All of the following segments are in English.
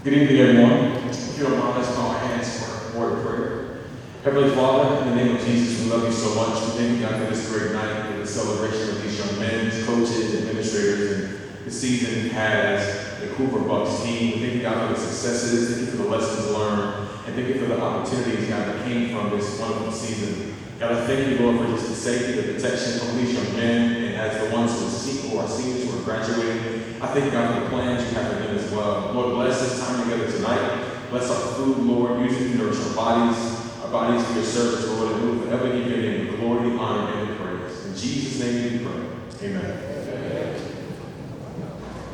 Good evening, everyone. If you don't mind, let's bow our hands for a word of prayer. Heavenly Father, in the name of Jesus, we love you so much. We thank you, God, for this great night, for the celebration of these young men, coaches, administrators, and the season we had as the Hoover Bucks team. We thank you, God, for the successes. Thank you for the lessons learned. And thank you for the opportunities, God, that came from this wonderful season. God, I thank you, Lord, for just the safety, the protection of these young men, and as the ones who are seniors, who are graduating. I thank you, God, for the plans you have for them as well. Lord, bless this time together tonight. Bless our food, Lord. Use it to nourish our bodies for your service, Lord, and we will forever give your name the glory, honor, and the praise. In Jesus' name we pray. Amen.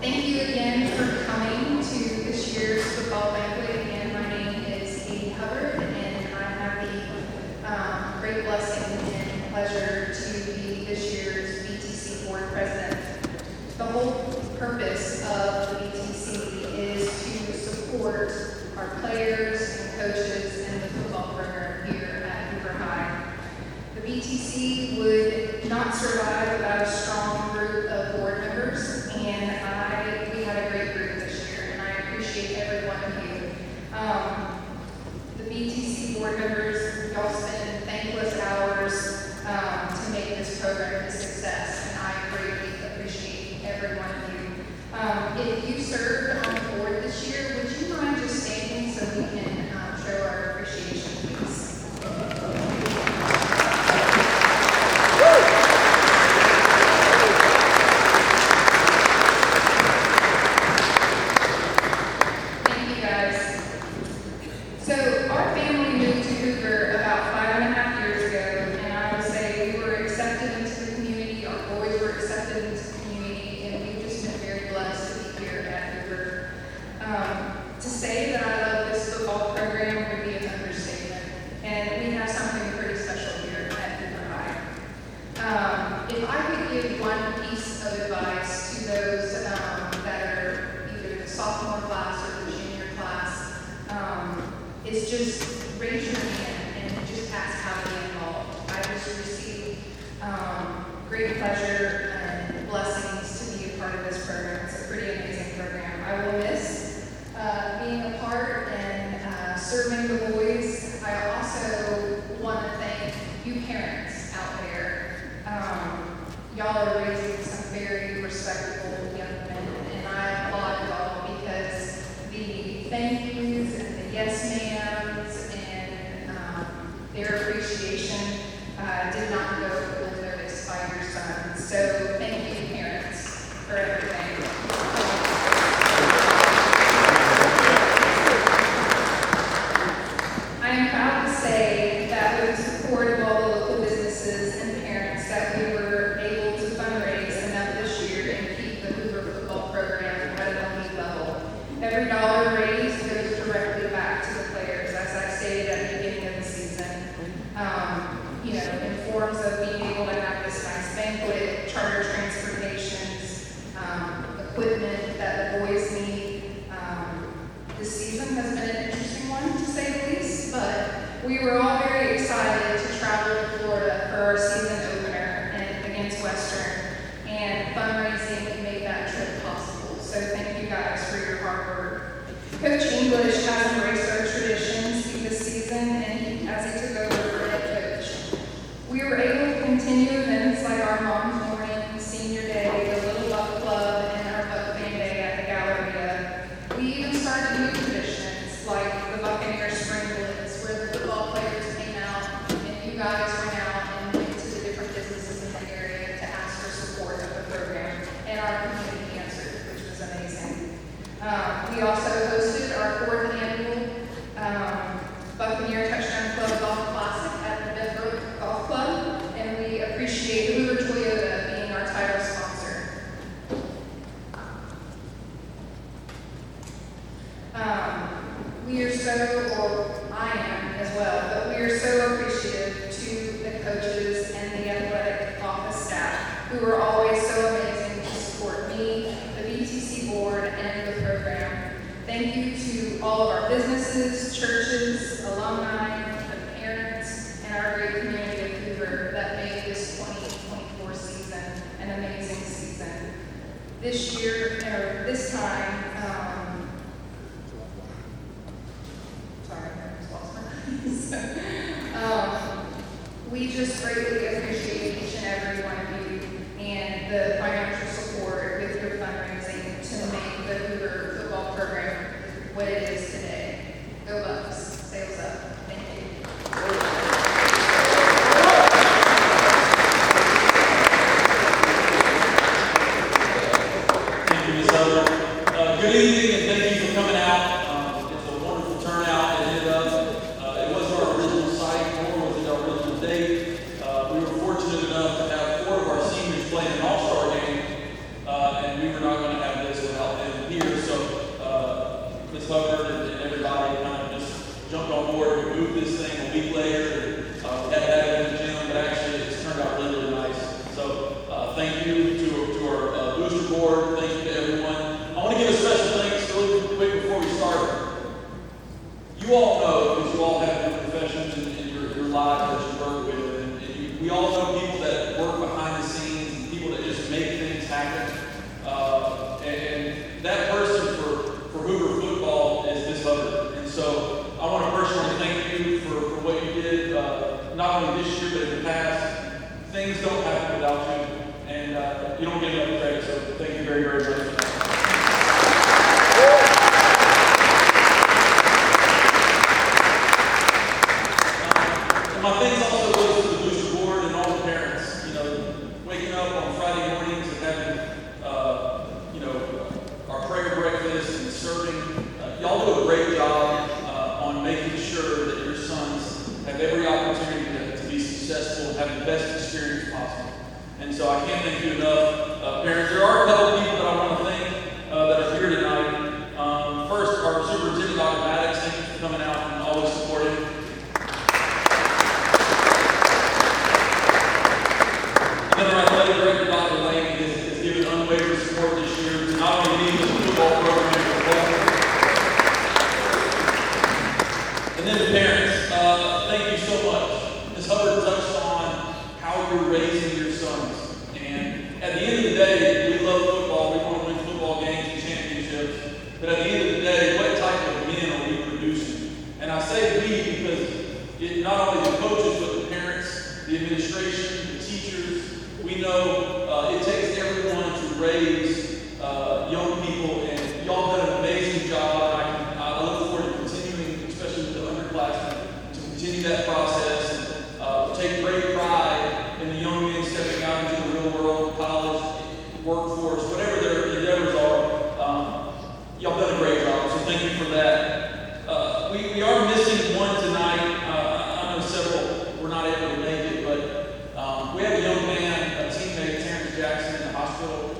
Thank you again for coming to this year's football banquet. Again, my name is Hoover, and I have the great blessing and pleasure to be this year's BTC board president. The whole purpose of the BTC is to support our players and coaches and the football program here at Hoover High. The BTC would not survive without a strong group of board members, and we had a great group this year, and I appreciate every one of you. The BTC board members, y'all spend thankless hours to make this program a success, and I greatly appreciate every one of you. If you served on the board this year, would you mind just standing so we can show our appreciation, please? Thank you, guys. So our family moved to Hoover about 5.5 years ago, and I would say we were accepted into the community, our boys were accepted into the community, and we've just been very blessed to be here at Hoover. To say that I love this football program would be an understatement, and we have something pretty special here at Hoover High. If I could give one piece of advice to those that are either the sophomore class or the junior class, it's just raise your hand and just ask how to get involved. I just received great pleasure and blessings to be a part of this program. It's a pretty amazing program. I will miss being a part and serving the boys. I also want to thank you parents out there. Y'all are raising some very respectable young men, and I applaud y'all because the thank yous and the yes ma'ams and their appreciation did not go unnoticed by your sons. So thank you parents for everything. I am proud to say that with the support of all the local businesses and parents that we were able to fundraise enough this year and keep the Hoover football program at an elite level. Every dollar raised goes directly back to the players, as I stated at the beginning of the season. In forms of being able to have this nice banquet, charter transportations, equipment that the boys need. This season has been an interesting one, to say the least, but we were all very excited to travel to Florida for our season opener and against Western, and fundraising made that trip possible. So thank you guys for your hard work. Coach English has embraced our traditions this season, and as he took over for head coach, we were able to continue events like our Mom's Morning, Senior Day, the Little Buck Club, and our Buck Fan Day at the Galleria. We even started new traditions like the Buccaneer Spring Blitz, where the football players came out and you guys went out and went to the different businesses in the area to ask for support of the program, and our community answered, which was amazing. We also hosted our 4th annual Buccaneer Touchdown Club Golf Classic at the Bedbrook Golf Club, and we appreciate Hoover Toyota being our title sponsor. We are so, or I am as well, but we are so appreciative to the coaches and the athletic office staff who are always so amazing to support me, the BTC board, and the program. Thank you to all of our businesses, churches, alumni, the parents, and our great community of Hoover that made this 2024 season an amazing season. This year, or this time, just greatly appreciate each and every one of you and the financial support with your fundraising to make the Hoover football program what it is today. Go Bucks. Sales up. Thank you. Thank you, Ms. Hoover. Good evening, and thank you for coming out. It's a wonderful turnout. It wasn't our original site, nor was it our original date. We were fortunate enough to have 4 of our seniors playing an all-star game, and we were not going to have this without them here. So, Ms. Hoover and everybody kind of just jumped on board. We moved this thing a week later. We had it in the gym, but actually it's turned out really, really nice. So, thank you to our booster board. Thank you to everyone. I want to give a special thanks really quick before we start. You all know, because you all have your professions and your lives that you work with, and we all know people that work behind the scenes and people that just make things happen. And that person for Hoover football is Ms. Hoover. And so I want to personally thank you for what you did, not only this year, but in the past. Things don't happen without you, and you don't get enough credit, so thank you very, very much. My thanks also goes to the booster board and all the parents. You know, waking up on Friday mornings and having, our prayer breakfast and serving. Y'all do a great job on making sure that your sons have every opportunity to be successful and have the best experience possible. And so I can't thank you enough, parents. There are a couple of people that I want to thank that are here tonight. First, our superintendent, Dr. Maddox, thank you for coming out and always supporting. And then our athletic director, Dr. Lane, has given unwavering support this year to not only me, but the football program as well. And then the parents, thank you so much. Ms. Hubbard touched on how you're raising your sons. And at the end of the day, we love football. We want to win football games and championships. But at the end of the day, what type of men are we producing? And I say we because not only the coaches, but the parents, the administration, the teachers. We know it takes everyone to raise young people, and y'all done an amazing job. I look forward to continuing, especially with the underclassmen, to continue that process and take great pride in the young men stepping out into the real world, college, workforce, whatever their endeavors are. Y'all done a great job, so thank you for that. We are missing one tonight. I know several were not able to make it, but we have a young man, a teammate, Terrence Jackson, in the hospital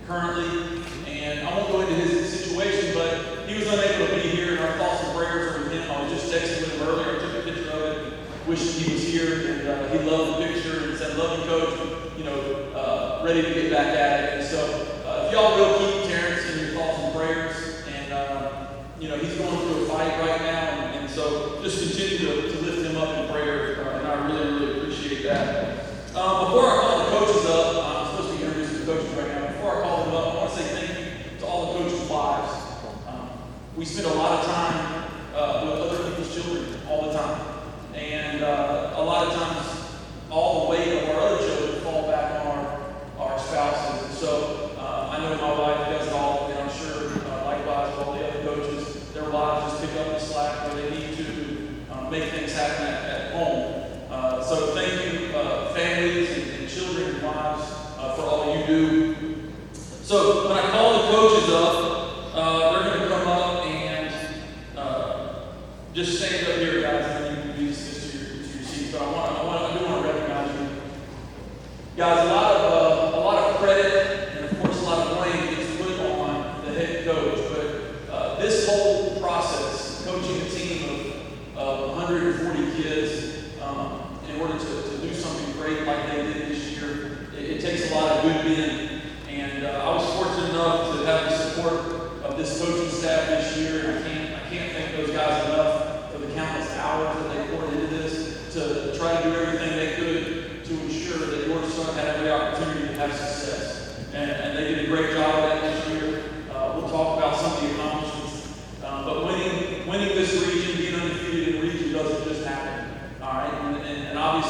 currently, and I won't go into his situation, but he was unable to be here, and our thoughts and prayers are with him. I was just texting with him earlier. I took a picture of it, wishing he was here, and he loved the picture and said, "Love you, Coach," ready to get back at it. And so if y'all will keep Terrence in your thoughts and prayers, and he's going through a fight right now, and so just continue to lift him up in prayer, and I really, really appreciate that. Before I call the coaches up, I'm supposed to be introducing the coaches right now. Before I call them up, I want to say thank you to all the coaches' wives. We spend a lot of time with other people's children all the time, and a lot of times all the weight of our other children fall back on our spouses. And so I know my wife does it all, and I'm sure likewise all the other coaches, their wives just pick up the slack where they need to make things happen at home. So thank you, families and children and wives, for all you do. So when I call the coaches up, they're going to come up and just stand up here, guys, and then you can be dismissed to your seats. But I do want to recognize you. Guys, a lot of credit and of course a lot of blame gets put on the head coach, but this whole process, coaching a team of 140 kids, in order to do something great like they did this year, it takes a lot of good men. And I was fortunate enough to have the support of this coaching staff this year, and I can't thank those guys enough for the countless hours that they poured into this to try to do everything they could to ensure that your son had every opportunity to have success. And they did a great job of that this year. We'll talk about some of the accomplishments. But winning this region, being undefeated in the region doesn't just happen. All right, and obviously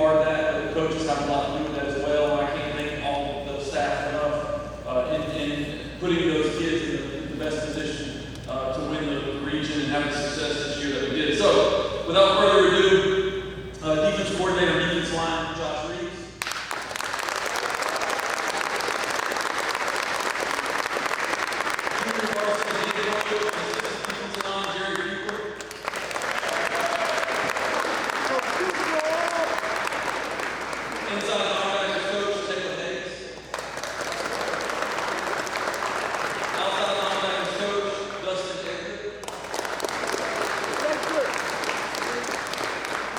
part of that, but the coaches have a lot to do with that as well. And I can't thank all the staff enough in putting those kids in the best position to win the region and have the success this year that we did. So, without further ado, defense coordinator, defense line, Josh Reeves. Junior varsity head coach, assistant defensive line, Jerry Hoover. Inside linebackers coach, Taylor Hayes. Outside linebackers coach, Dustin Edgar.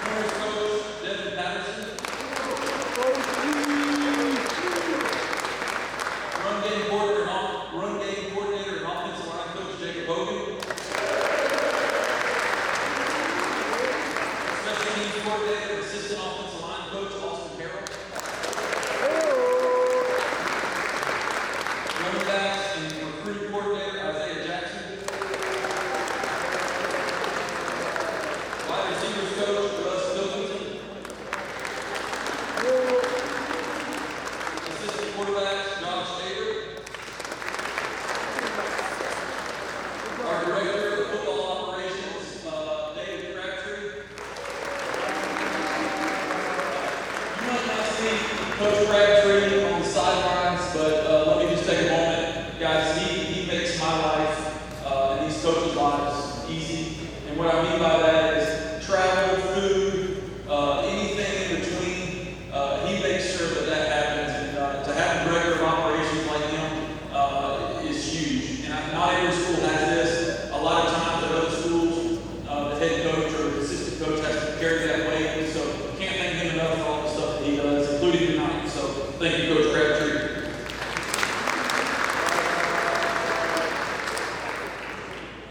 Corners coach, Devin Patterson. Run game coordinator and offensive line coach, Jacob Hogan. Special teams coordinator, assistant offensive line coach, Austin Carroll. Running backs and recruiting coordinator, Isaiah Jackson. Wide receivers coach, Russ Pilkington. Assistant quarterbacks, Josh Taylor. Our director of football operations, David Crabtree. You might not see Coach Crabtree on the sidelines, but let me just take a moment. Guys, he makes my life and these coaches' lives easy. And what I mean by that is travel, food, anything in between. He makes sure that happens. And to have a director of operations like him is huge. And not every school has this. A lot of times at other schools, the head coach or the assistant coach has to carry that weight. So can't thank him enough for all the stuff that he does, including tonight. So thank you, Coach Crabtree.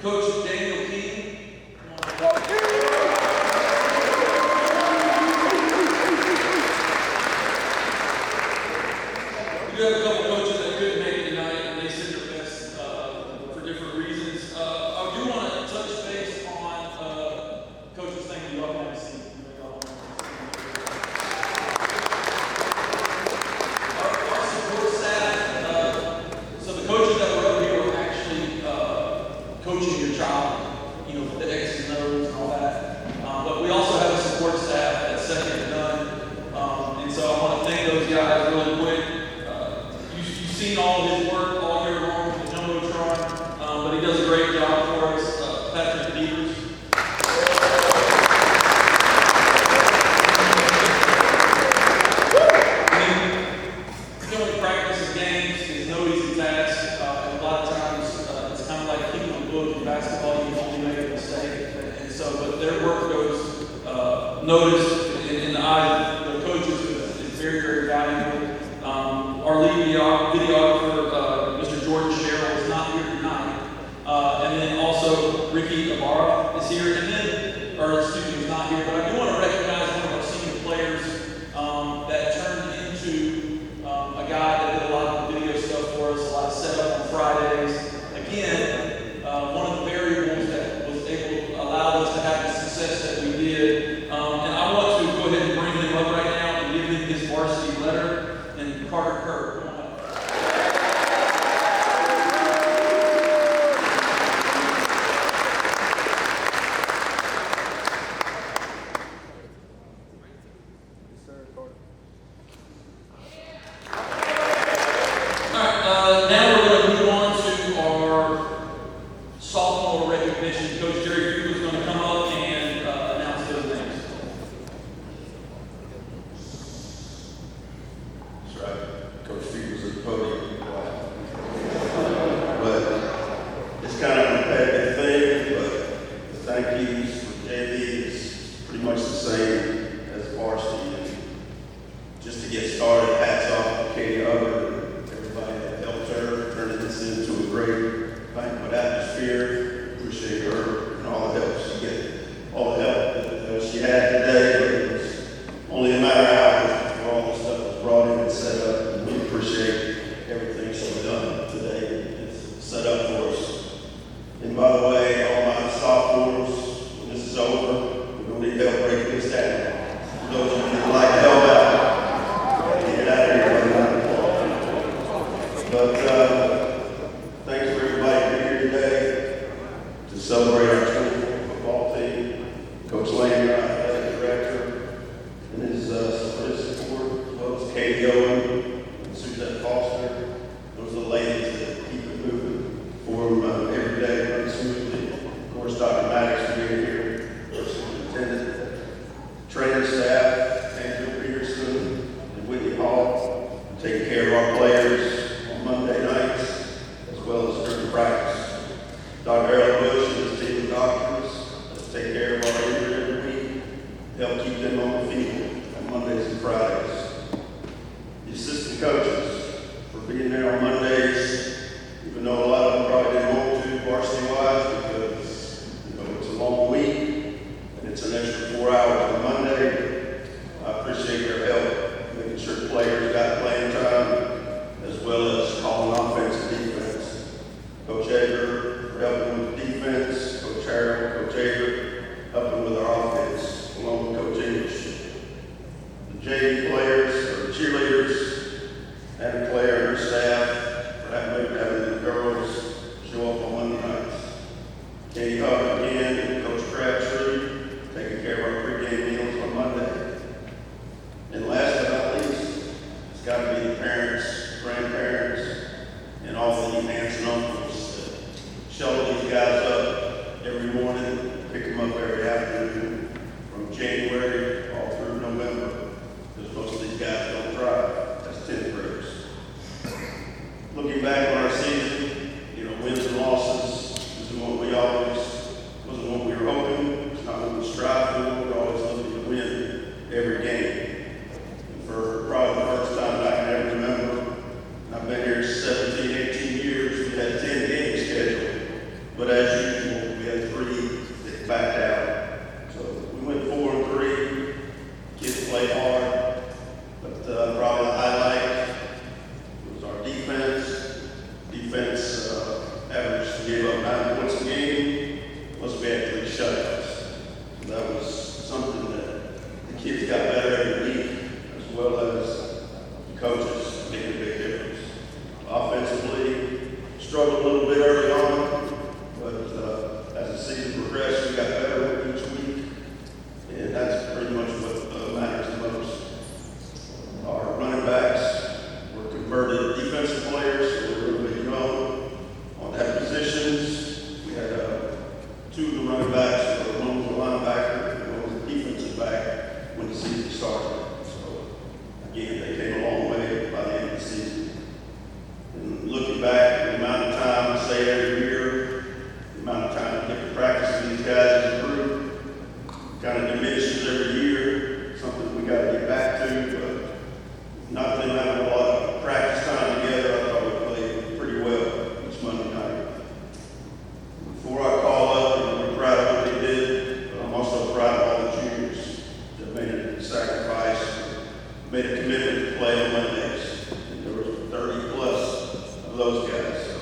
Coach Daniel King. We do have a couple coaches that couldn't make it tonight, and they said their best for different reasons. I do want to touch base on coaches. Thank you. Y'all have a seat. Our support staff. So the coaches that were up here were actually coaching your child. You know, the X's and O's and all that. But we also have a support staff that's second to none. And so I want to thank those guys really quick. You've seen all of his work all year long with the Jumbotron, but he does a great job for us. Patrick Beavers. Filming practice and games is no easy task. And a lot of times it's kind of like keeping a book in basketball. You only make a mistake. And so, but their work goes noticed in the eyes of the coaches is very, very valuable. Our lead videographer, Mr. Jordan Sherrill, is not here tonight. And then also Ricky Ibarra is here. And then, is not here. But I do want to recognize one of our senior players that turned into a guy that did a lot of the video stuff for us, a lot of setup on Fridays. Again, one of the variables that was able to allow us to have the success that we did. And I want to go ahead and bring him up right now and give him his varsity letter. And Carter Kerr, come on up. All right, now we're going to move on to our sophomore recognition. Coach Jerry Hoover is going to come up and announce those names. That's right. Coach Steve was at the podium. But it's kind of a repetitive thing, but the thank yous for JV is pretty much the same as varsity. And just to get started, hats off to Katie Hoover and everybody that helped her, turning this into a great banquet atmosphere. Appreciate her and all the help she get, all the help that she had today. But it was only a matter of hours before all this stuff was brought in and set up. And we appreciate everything she's done today. It's set up for us. And by the way, all my sophomores, when this is over, we're going to need help breaking this down. For those of you that like help. Katie Owen and Suzette Foster. Those are the ladies that keep it moving for them every day, running smoothly. Of course, Dr. Maddox for being here, our superintendent, training staff, Andrew Peterson and Whitney Hall, taking care of our players on Monday nights, as well as during practice. Dr. Harold Bush and his team of doctors take care of our injured every week, help keep them on the field on Mondays and Fridays. The assistant coaches for being there on Mondays, even though a lot of them probably didn't want to varsity-wise because it's a long week and it's an extra 4 hours on Monday. I appreciate their help, making sure the players got playing time, as well as calling offense and defense. Coach Edgar helping with defense, Coach Harold, Coach Edgar helping with our offense, along with Coach English. The JV players, or the cheerleaders, and the player and her staff, for that matter, having the girls show up on Monday nights. Katie Hoover again, and Coach Crabtree, taking care of our pregame meals on Monday. And last but not least, it's got to be the parents, grandparents, and all the aunts and uncles that shuttle these guys up every morning, pick them up every afternoon, from January all through November, because most of these guys don't drive. That's 10th graders. Looking back on our season, wins and losses isn't what wasn't what we were hoping. It's not what we strive for. We're always looking to win every game. And for probably the first time that I can ever remember, and I've been here 17, 18 years, we had 10 games scheduled. But as usual, we had 3 that backed out. So we went 4-3. Kids played hard. But probably the highlight was our defense. Defense average gave up 9 points a game, plus we had 3 shutouts. So that was something that the kids got better every week, as well as the coaches making a big difference. Offensively, struggled a little bit early on, but as the season progressed, we got better each week, and that's pretty much what matters the most. Our running backs were converted defensive players, so we're really young on that positions. We had 2 of the running backs, one was a linebacker and one was a defensive back when the season started. So again, they came a long way by the end of the season. And looking back, the amount of time I say every year, the amount of time I get to practice with these guys as a group, kind of diminishes every year. Something we got to get back to, but not that having a lot of practice time together, I thought we played pretty well each Monday night. Before I call up, we're proud of what they did, but I'm also proud of all the juniors that made a sacrifice, made a commitment to play on Mondays. And there were 30 plus of those guys. So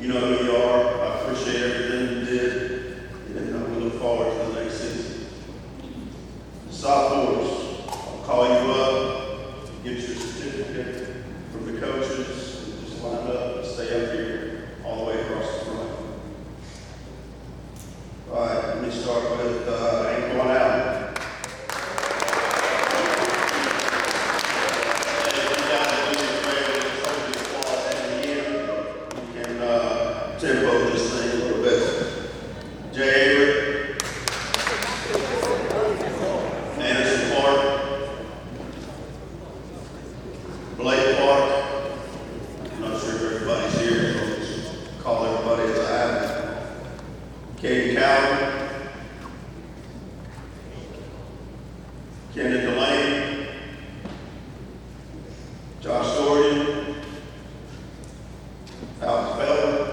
you know who you are. I appreciate everything you did, and we look forward to the next season. The sophomores, I'll call you up, get your certificate from the coaches, and just line up and stay up here all the way across the front. All right, let me start with Ain't Going Out. Tempo this thing a little bit. Jay Avery, Anderson Clark, Blake Clark. I'm not sure if everybody's here, so I'll just call everybody as I have it. Katie Cowan, Kendra Delaney, Josh Dorian, Alex Feldman,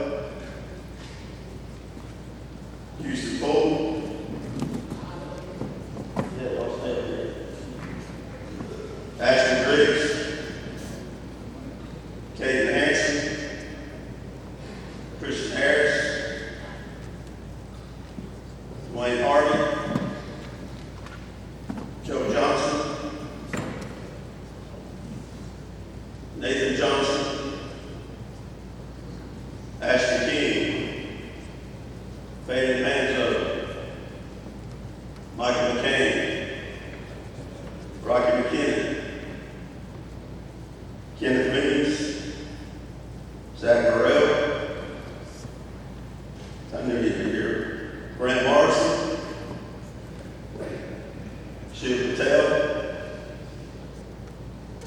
Houston Fulton. Yeah, I'll stay up here. Ashton Griggs, Caden Hanson, Christian Harris, Dwayne Hardy, Joe Johnson, Nathan Johnson, Ashton King, Faden Manzo, Michael McCain, Rocky McKinnon,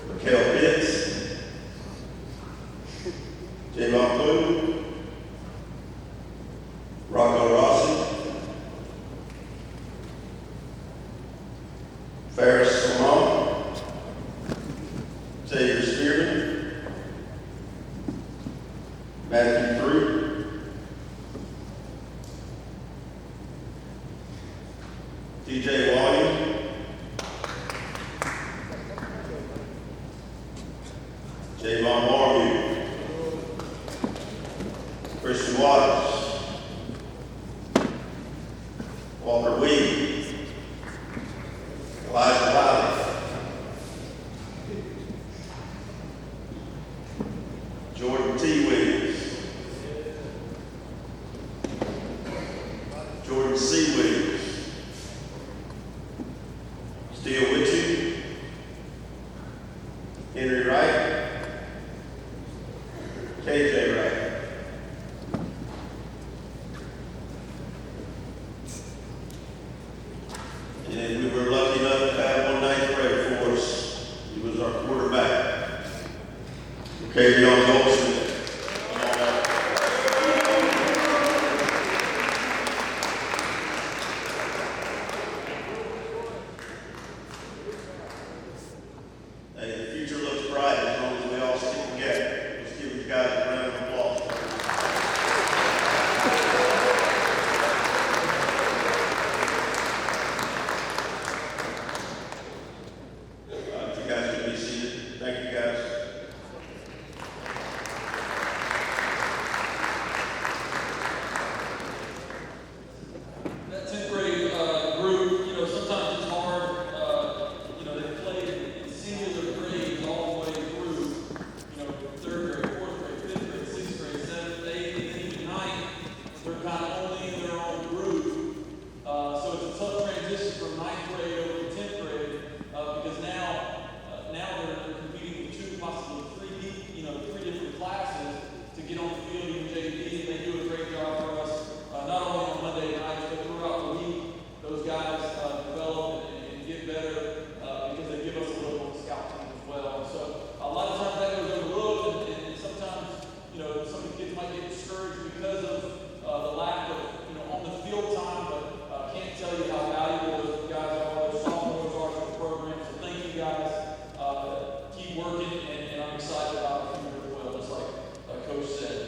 Raquel Pitts, Javon Blue, Rocco Rossi, Ferris Salmon, Xavier Spearman, Matthew Fruit, DJ Williams, Javon Marview, Christian Waters, Walker Weed, Elijah Wiley, Jordan T. Williams, Jordan C. Williams, Steele Witchy, Henry Wright, KJ Wright. And we were lucky enough to have one ninth grader for us. He was our quarterback. Okay, y'all Olsen. Hey, the future looks bright as long as we all stick together. Let's give these guys a round of applause. If you guys can be seated. Thank you, guys. That 10th grade group, sometimes it's hard. They played in singular grades all the way through, 3rd grade, 4th grade, 5th grade, 6th grade, 7th, 8th, and then even 9th. They're kind of only in their own group. So it's a tough transition from 9th grade over to 10th grade because now they're competing with 2, possibly 3 different classes to get on the field in JV, and they do a great job for us, not only on Monday nights, but throughout the week. Those guys develop and get better because they give us a look on the scout team as well. And so a lot of times that goes overlooked, and sometimes, some of the kids might get discouraged because of the lack of, on the field time, but I can't tell you how valuable those guys are, those sophomores are to the program. So thank you guys. Keep working, and I'm excited about the future as well, just like Coach said.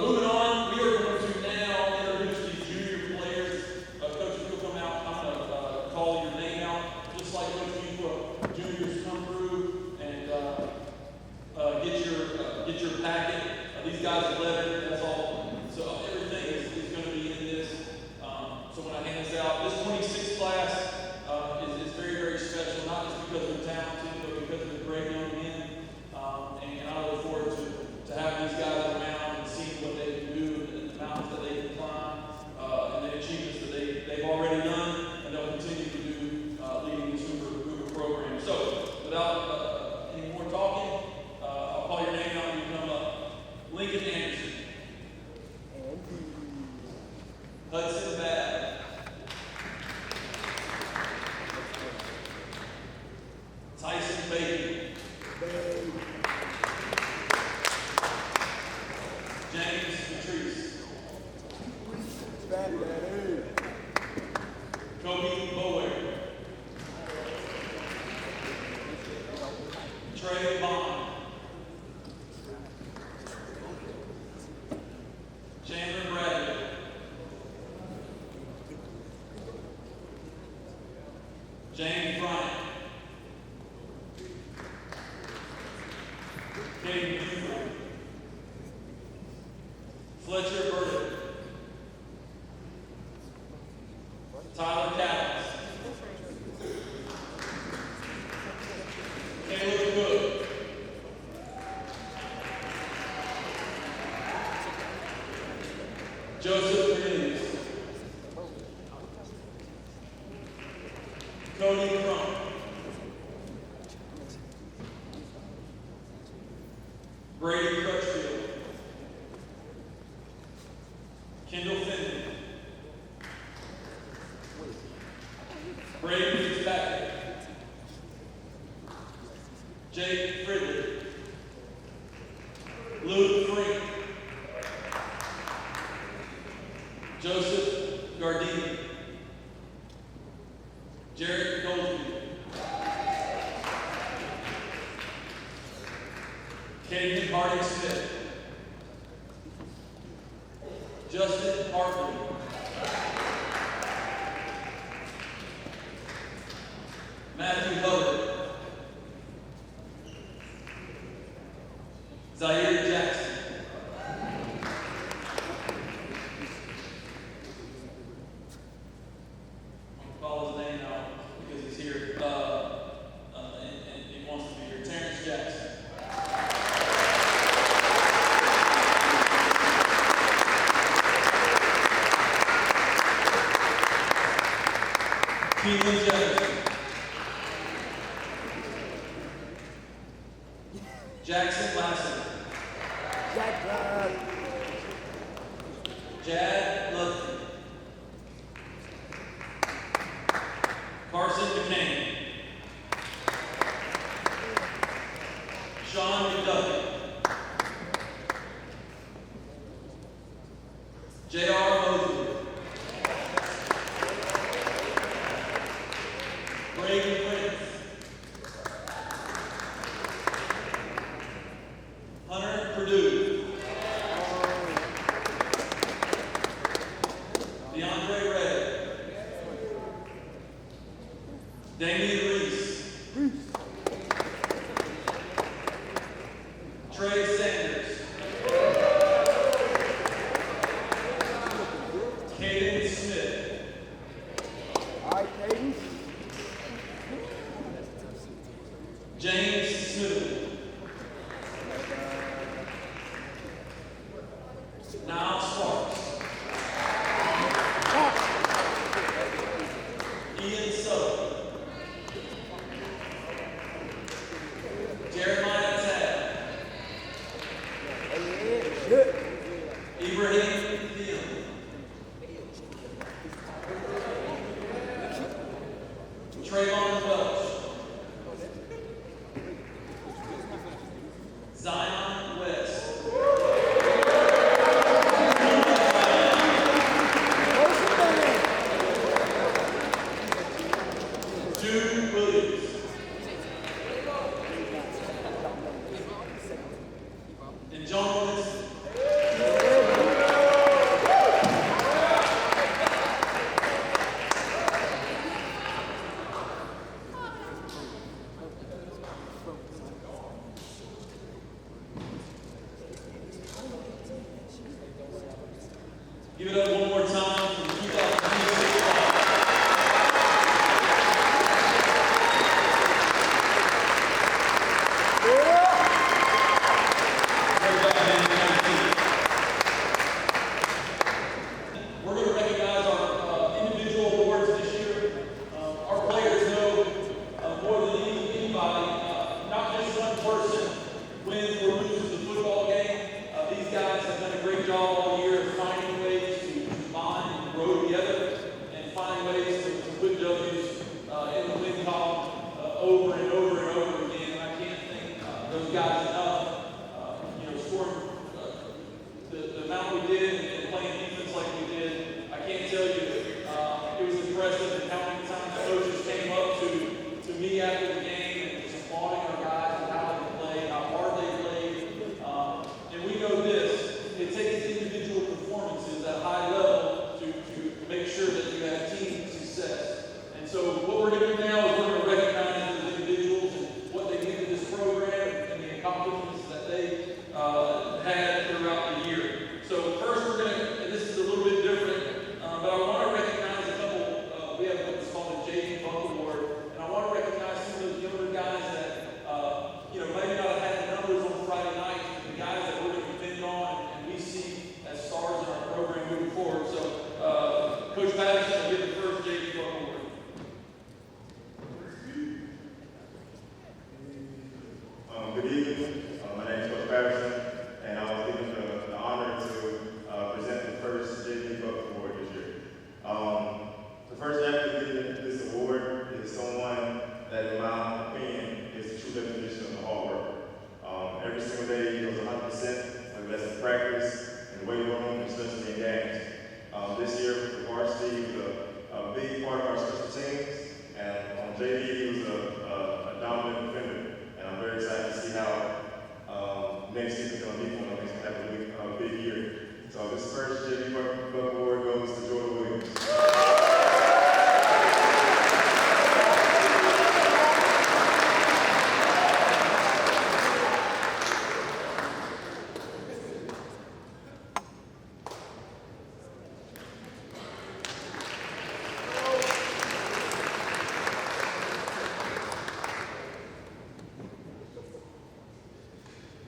Moving on, we are going to now introduce the junior players. Coach, if you'll come out, I'm going to call your name out, just like Coach you juniors come through and get your packet. These guys are lettered, that's all. So everything is going to be in this. So when I hand this out, this 26th class is very, very special, not just because they're talented, but because they're great young men. And I look forward to having these guys around and seeing what they can do and the mountains that they can climb and the achievements that they've already done and they'll continue to do leading this Hoover program. So without any more talking, I'll call your name out and you come up. Lincoln Anderson. Hudson Babb. Tyson Bacon. James Patrice. Kobe Bower. Trey Bond. Chandler Bradley. James Bryant. Caden Hoover. Fletcher Burdick. Tyler Callins. Caleb Cook. Joseph Cornelius. Cody Crump. Brady Crutchfield. Kendall Finley. Brady Fitzpatrick. Jake Fridley, Luke Frink, Joseph Gardini, Jared Goldby, Caden Harding Smith, Justin Hartley, Matthew Hubbard, Zaire Jackson, I'll call his name out because he's here, and he wants to be here. Terrence Jackson, Keelan Jefferson, Jackson Lassiter, Jad Lutfi, Carson McCain, Sean McDuffie, J.R. Mosley, Braden Prince, Hunter Purdue, DeAndre Ray, Damian Reese, Trey Sanders, Caden Smith, James Smith, Niall Sparks, Ian Sutton, Jeremiah Tad, Ibrahim Thiel, Trayvon Welch, Zion West, Jude Williams, and John Wilson. Give it up one more time for the 2026 class. Great job, man. We're going to recognize our individual awards this year. Our players know more than anybody, not just one person wins or loses the football game. These guys have done a great job all year of finding ways to bond and grow together and find ways to put W's in the win column over and over and over again. And I can't thank those guys enough. Scoring the amount we did and playing defense like we did, I can't tell you. It was impressive and how many times coaches came up to me after the game and just applauding our guys and how they played, how hard they played. And we know this, it takes individual performances at a high level to make sure that you have team success. And so what we're going to do now is we're going to recognize those individuals and what they did to this program and the accomplishments next season's going to be for him. He's going to have a really big year. So this first JV Buck Award goes to Jordan Williams.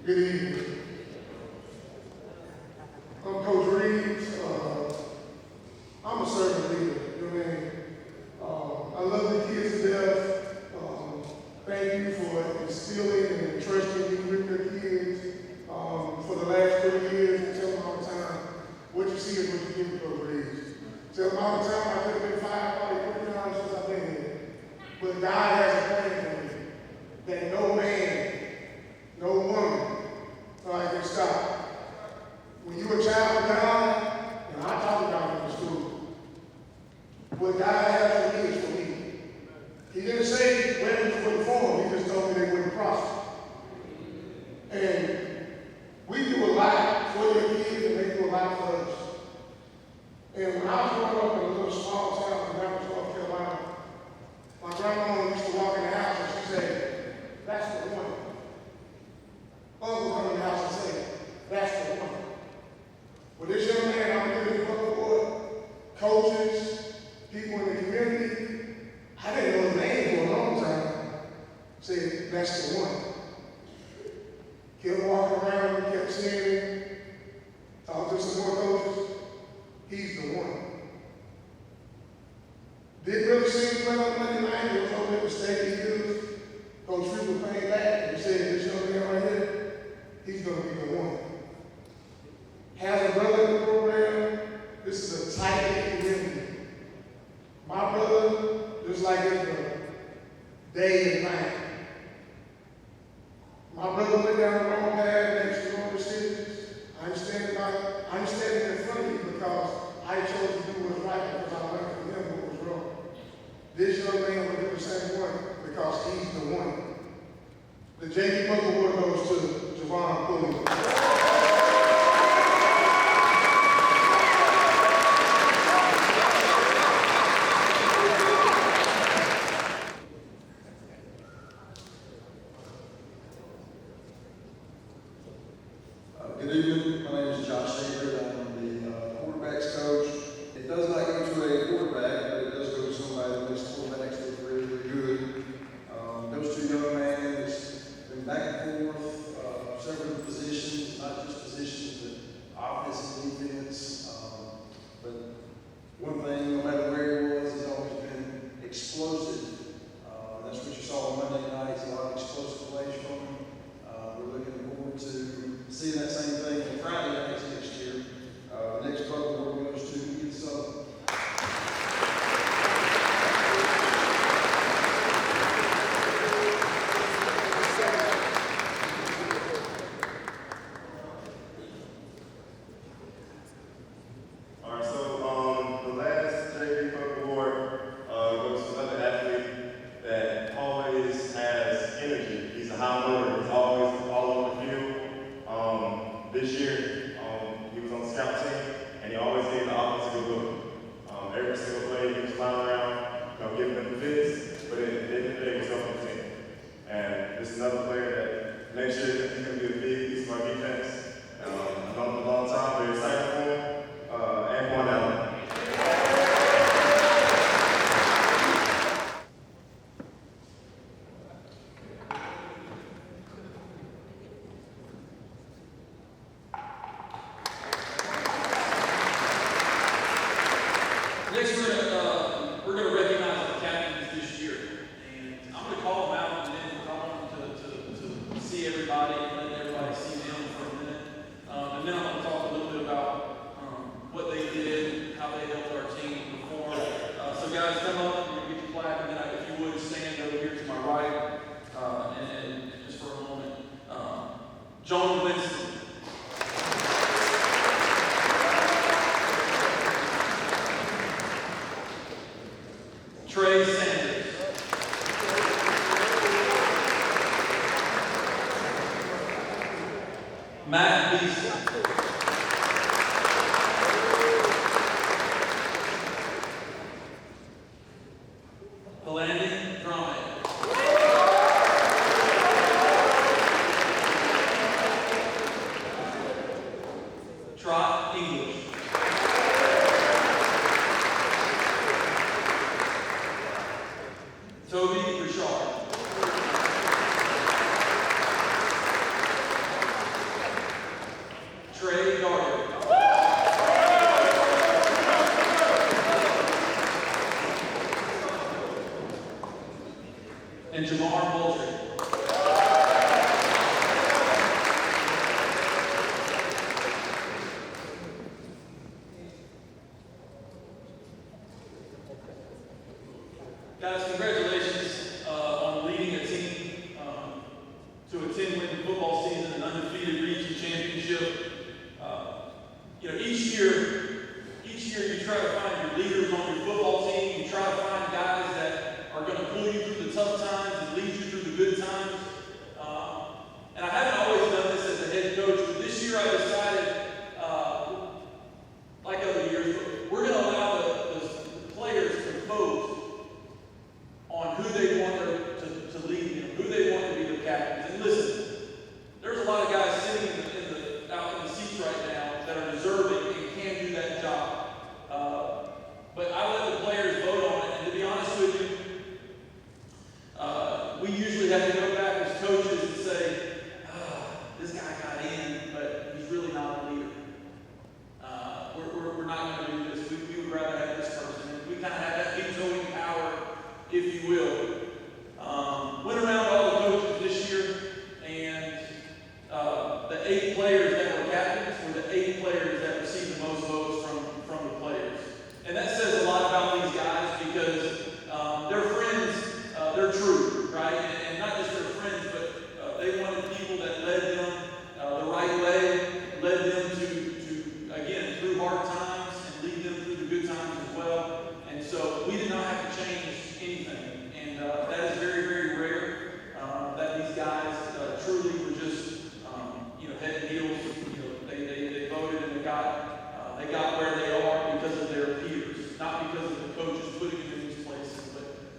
Good evening. I'm Coach Reeves. I'm a servant leader. You know what I mean? I love the kids to death. Thank you for instilling and trusting me with your kids for the last 3 years. I tell them all the time, what you see is what you get, Coach Reeves. Tell them all the time, I could have been fired probably 3 times since I've been here. But God has a plan for me that no man, no woman, I can stop. When you a child of God, and I talk about it in school, what God has for me is for me. He didn't say weapons wouldn't form, he just told me they wouldn't prosper. And we do a lot for your kids, and they do a lot for us. And when I was growing up in a little small town in Banquet, North Carolina, my grandma used to walk in the house and she said, "That's the one." Uncle come in the house and say, "That's the one." Well, this young man, I'm giving him a board, coaches, people in the community, I didn't know his name for a long time, said, "That's the one." Kept walking around, kept seeing him, talked to some more coaches, he's the one. Didn't really see him play on Monday night, it was only a mistake he used. Coach Hoover came back and said, "This young man right here, he's going to be the one." Has a brother in the program. This is a tight-knit community. My brother, just like his brother, day and night. My brother went down the wrong path, makes the wrong decisions. I'm standing in front of you because I chose to do what's right because I learned from him what was wrong. This young man will do the same one because he's the one. The JV Buck Award goes to Javon Pulley. Good evening. My name is Josh Shaver. I'm the quarterbacks coach. It does not go to a quarterback, but it does go to somebody that makes quarterbacks look really, really good. Those two young men have been back and forth, several positions, not just positions, but offense and defense. But one thing, no matter where he was, he's always been explosive. That's what you saw on Monday night. A lot of explosive plays from him. We're looking forward to seeing that same thing on Friday nights next year. The next Buck Award goes to Ian Sutherland. All right, so the last JV Buck Award goes to another athlete that always has energy. He's a high motor. He's always all over the field. This year, he was on the scout team, and he always gave the offense a good look. Every single play, he was flying around, giving them fits, but at the end of the day, he was helping the team. And this is another player that next year he's going to be a big piece of our defense. I've known him a long time, very excited for him, and one out. Next, we're gonna recognize our captains this year, and I'm gonna call them out, and then we're going to see everybody and let everybody see them for a minute, and then I'm gonna talk a little bit about what they did, how they helped our team perform. So guys, come up, you're gonna get your plaque, and then if you would stand over here to my right, and just for a moment, John Winston. Trey Sanders. Matt Beeson. Landon Drummond. Trot English. Toby Richard. Trey Gardner. And Jamar Moultrie. Guys, congratulations on leading a team to a 10-win football season, an undefeated region championship. Each year you try to find your leaders on your football team. You try to find guys that are going to pull you through the tough times and lead you through the good times. And I haven't always done this as a head coach, but this year I decided, like other years, we're going to allow the players to vote on who they want to lead them, who they want to be the captains. And listen, there's a lot of guys sitting out in the seats right now that are deserving and can do that job. But I let the players vote on it, and to be honest with you, we usually have to go back as coaches and say, this guy got in, but he's really not a leader. We're not going to do this. We would rather have this person. And we kind of have that vetoing power, if you will. Went around all the coaches this year, and the 8 players that were captains were the 8 players that received the most votes from the players. And that says a lot about these guys because they're friends, they're true, right? And not just their friends, but they wanted people that led them the right way, led them to again, through hard times and lead them through the good times as well. And so we did not have to change anything. And that is very, very rare that these guys truly were just, head and heels. They voted and they got where they are because of their peers, not because of the coaches putting them in these places,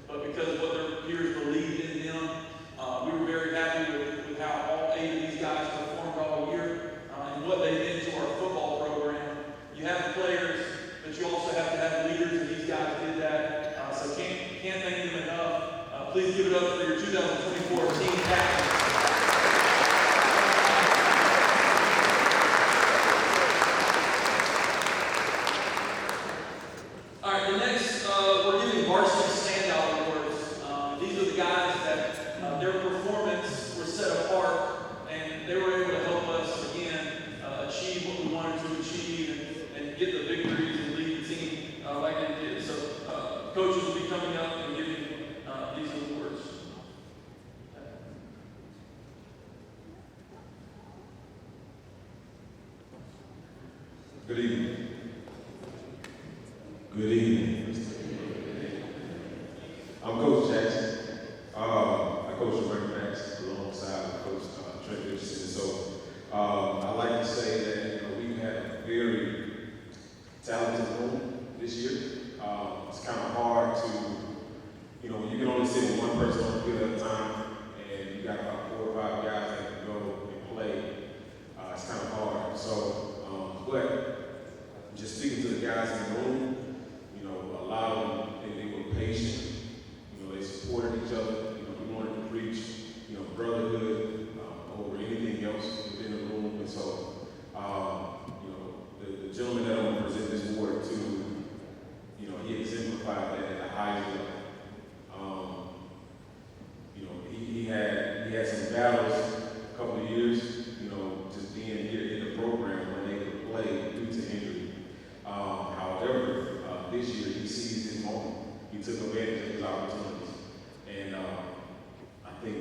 but because of what their peers believed in them. We were very happy with how all 8 of these guys performed all year and what they did to our football program. You have players, but you also have to have leaders, and these guys did that. So can't thank them enough. Please give it up for your 2024 team captain. All right, the next, we're giving varsity standout awards. These are the guys that their performance was set apart, and they were able to help us, again, achieve what we wanted to achieve and get the victories and lead the team like they did. So coaches will be coming up and giving these awards. Good evening. Good evening. I'm Coach Jackson. I coach the running backs alongside Coach Trent Richardson. So I like to say that we've had a very talented room this year. It's kind of hard to, when you can only sit with one person on the field at a time, and you got about 4 or 5 guys that can go and play. It's kind of hard. So, but just speaking to the guys in the room, a lot of them, they were patient. They supported each other. We wanted to preach, brotherhood over anything else within the room. And so, the gentleman that I'm going to present this award to, he exemplified that at the highest level. He had some battles a couple of years, just being here in the program when they could play due to injury. However, this year he seized his moment. He took advantage of his opportunities, and I think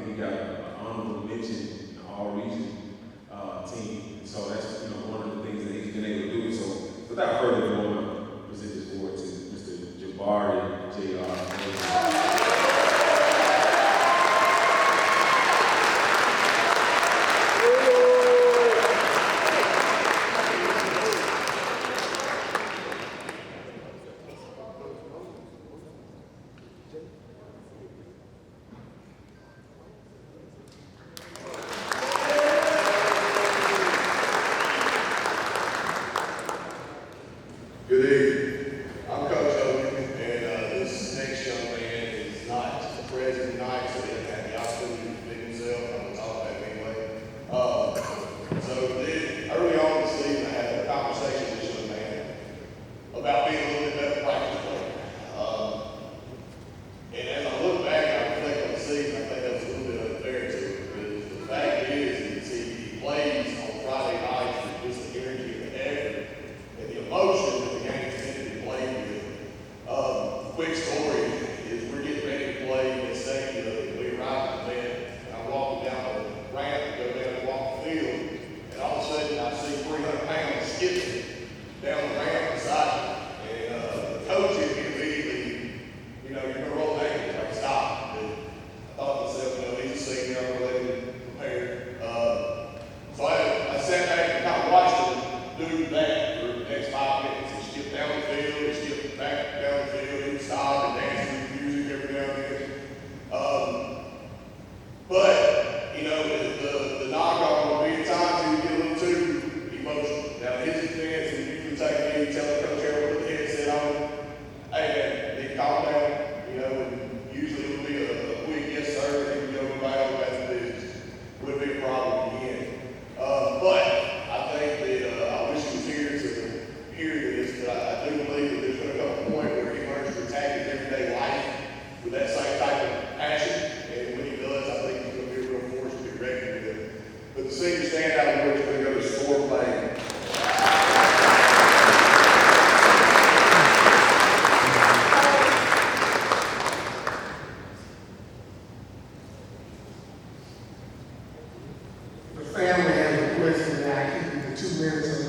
he got an honorable mention in the all-region team. And so that's one of the things that he's been able to do. So without further ado, I want to present this award to Mr. Jabari J.R. Woo!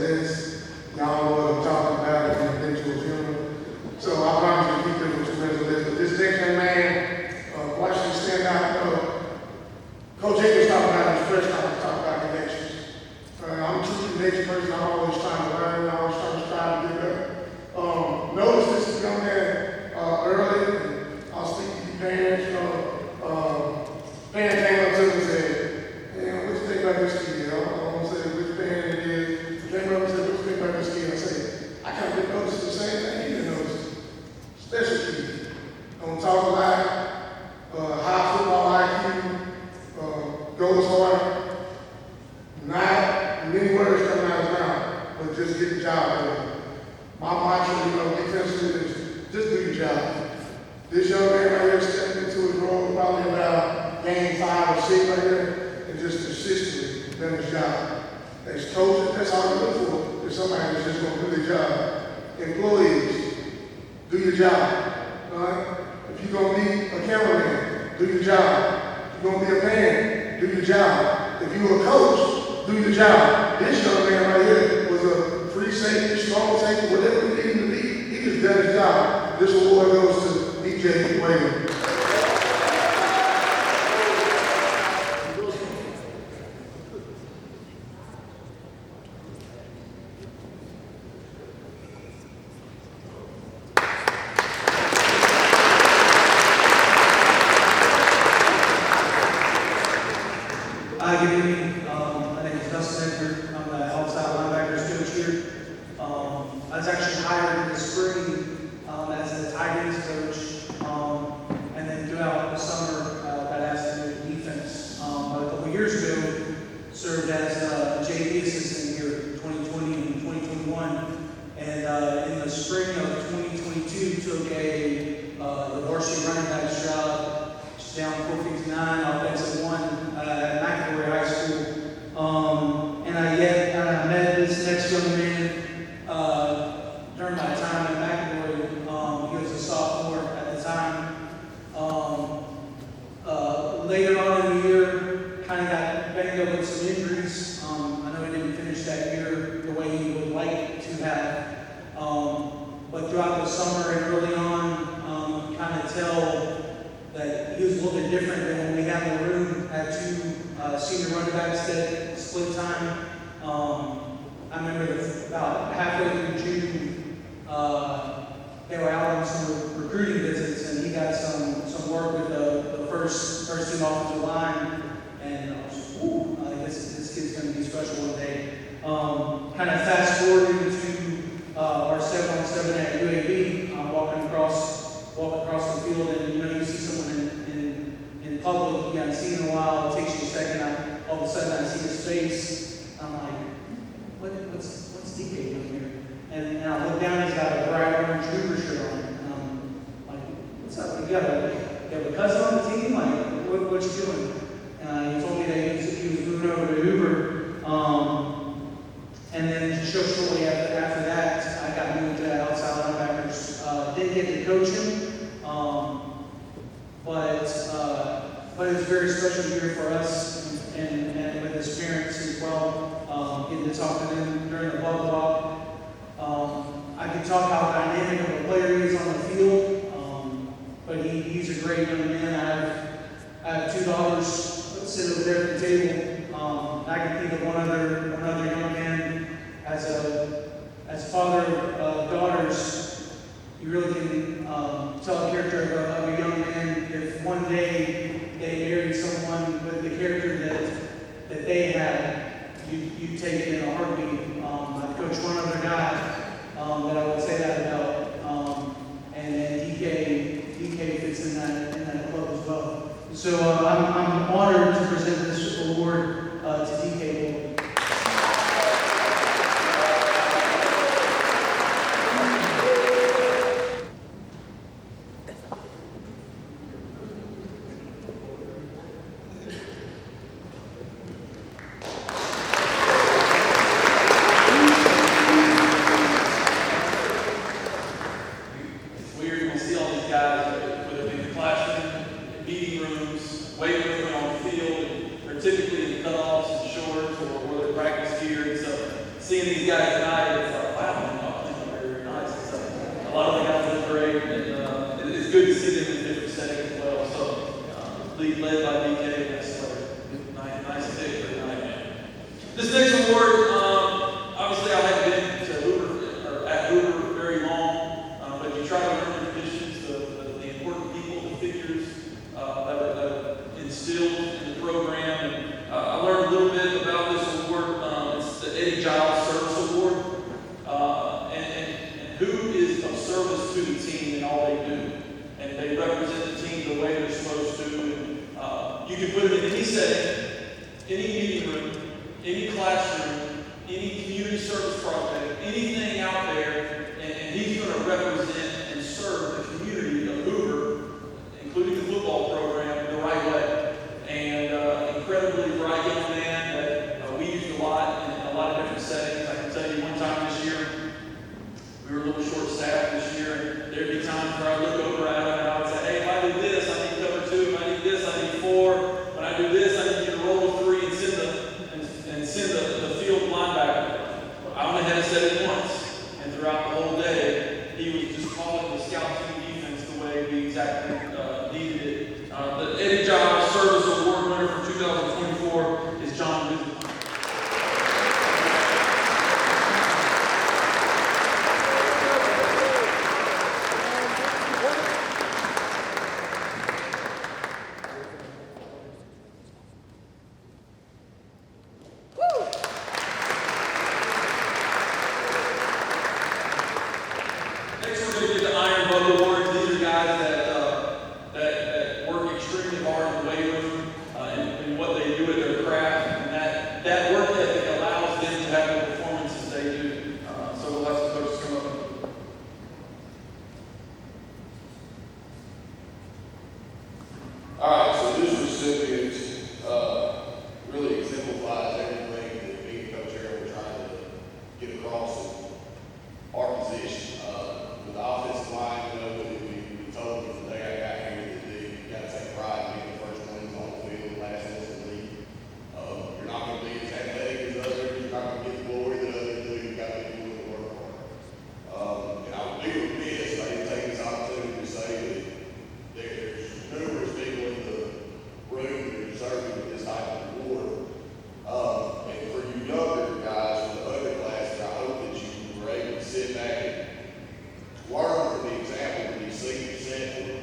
list. Y'all know what I'm talking about if you've been to a funeral. So I promise you, keep them with your list. But this next young man, watch him stand out. Coach Jacobs talked about his first time, talked about connections. I'm a true connection person. I'm always trying to learn. I'm always trying to strive to get better. Notice this young man early. I was speaking to parents. Parent came up to me and said, "Man, what you think about this kid?" I don't want to say which parent it is. He came up and said, "What you think about this kid?" I said, "I kind of been noticing the same thing he been noticing. Special kid. Don't talk a lot. High football IQ. Goes hard. Not many words coming out of his mouth, but just get the job done." My mantra, defensively is just do your job. This young man right here stepped into his role probably about game 5 or 6 right here, and just consistently done his job. As coaches, that's all you look for, is somebody that's just going to do their job. Employees, do your job. All right? If you're going to be a cameraman, do your job. If you're going to be a parent, do your job. If you're a coach, do your job. This young man right here was a free safety, strong safety, whatever we need him to be. He just done his job. This award goes to DJ Williams. Hi, good evening. My name is Dustin Edgar. I'm the outside linebackers coach here. I was actually hired in the spring as a tight ends coach, and then throughout the summer got asked to do defense. But a couple years ago, served as a JV assistant here in 2020 and 2021, and in the spring of 2022 took the varsity running back's job, just down 459, offensive 1 at McElroy High School. And I met this next young man during my time at McElroy. He was a sophomore at the time. Later on in the year, kind of got banged up with some injuries. I know he didn't finish that year the way he would like to have. But throughout the summer and early on, kind of tell that he was a little bit different than when we had in the room. Had 2 senior running backs that split time. I remember about halfway through June, they were out on some recruiting visits, and he got some work with the first team offensive line, and I was like, "Ooh, this kid's going to be special one day." Kind of fast forward into our 7-on-7 at UAB, walking across the field, and you see someone in public you haven't seen in a while. It takes you a second. All of a sudden, I see his face. I'm like, what's DK doing here? And I look down, he's got a bright orange Hoover shirt on. And I'm like, what's up? You have a cousin on the team? Like, what you doing? He told me that he was moving over to Hoover. And then shortly after that, I got moved to outside linebackers. Didn't get to coach him, but it was a very special year for us and with his parents as well. Getting to talk to them during the bubble talk. I could talk how dynamic of a player he is on the field, but he's a great young man. I have 2 daughters that sit over there at the table. I can think of one other young man as father of daughters. You really can tell a character of a young man if one day they married someone with the character that they had. You take it in a heartbeat. I coached one other guy that I would say that about, and then DK fits in that club as well. So I'm honored to present this award to DK. seeing these guys tonight, it's like, wow, man, y'all playing very, very nice. It's, a lot of the guys look great, and it's good to see them in different settings as well. So, league led by BK, that's nice day for tonight, man. This next award, obviously I haven't been to Hoover, or at Hoover very long, but you try to learn the traditions, the important people, the figures that are instilled in the program. And I learned a little bit about this award. It's the Eddie Giles Service Award. And who is of service to the team in all they do. And they represent the team the way they're supposed to. And you can put it in any setting, any meeting room, any classroom, any community service project, anything out there, and he's going to represent and serve the community of Hoover, including the football program, the right way. And incredibly bright young man that we used a lot in a lot of different settings. I can tell you one time this year, we were a little short-staffed this year, and there'd be times where I'd look over at him and I would say, hey, if I do this, I need cover 2. If I need this, I need 4. When I do this, I need you to roll a 3 and send the field linebacker. I went ahead and said it once, and throughout the whole day, he was just calling the scout team defense the way we exactly needed it. The Eddie Giles Service Award winner for 2024 is John Wisdom. Next, we're going to get the Iron Bug Awards. These are guys that work extremely hard in the weight room and what they do at their craft, and that work ethic allows them to have the performances they do. So we'll have some coaches come up. All right, so this recipient really exemplifies everything that me and Coach Aaron were trying to get across in our position. With the offensive line, you know, we told them from the day I got here that you got to take pride in being the first ones on the field, last ones in the league. You're not going to be as athletic as others. You're not going to get the glory that others do. You've got to be doing the work hard. And I would be remiss if I didn't take this opportunity to say that there's numerous people in the room that are deserving of this type of award. And for you younger guys from the other classes, I hope that you were able to sit back and learn from the example that these seniors set for you.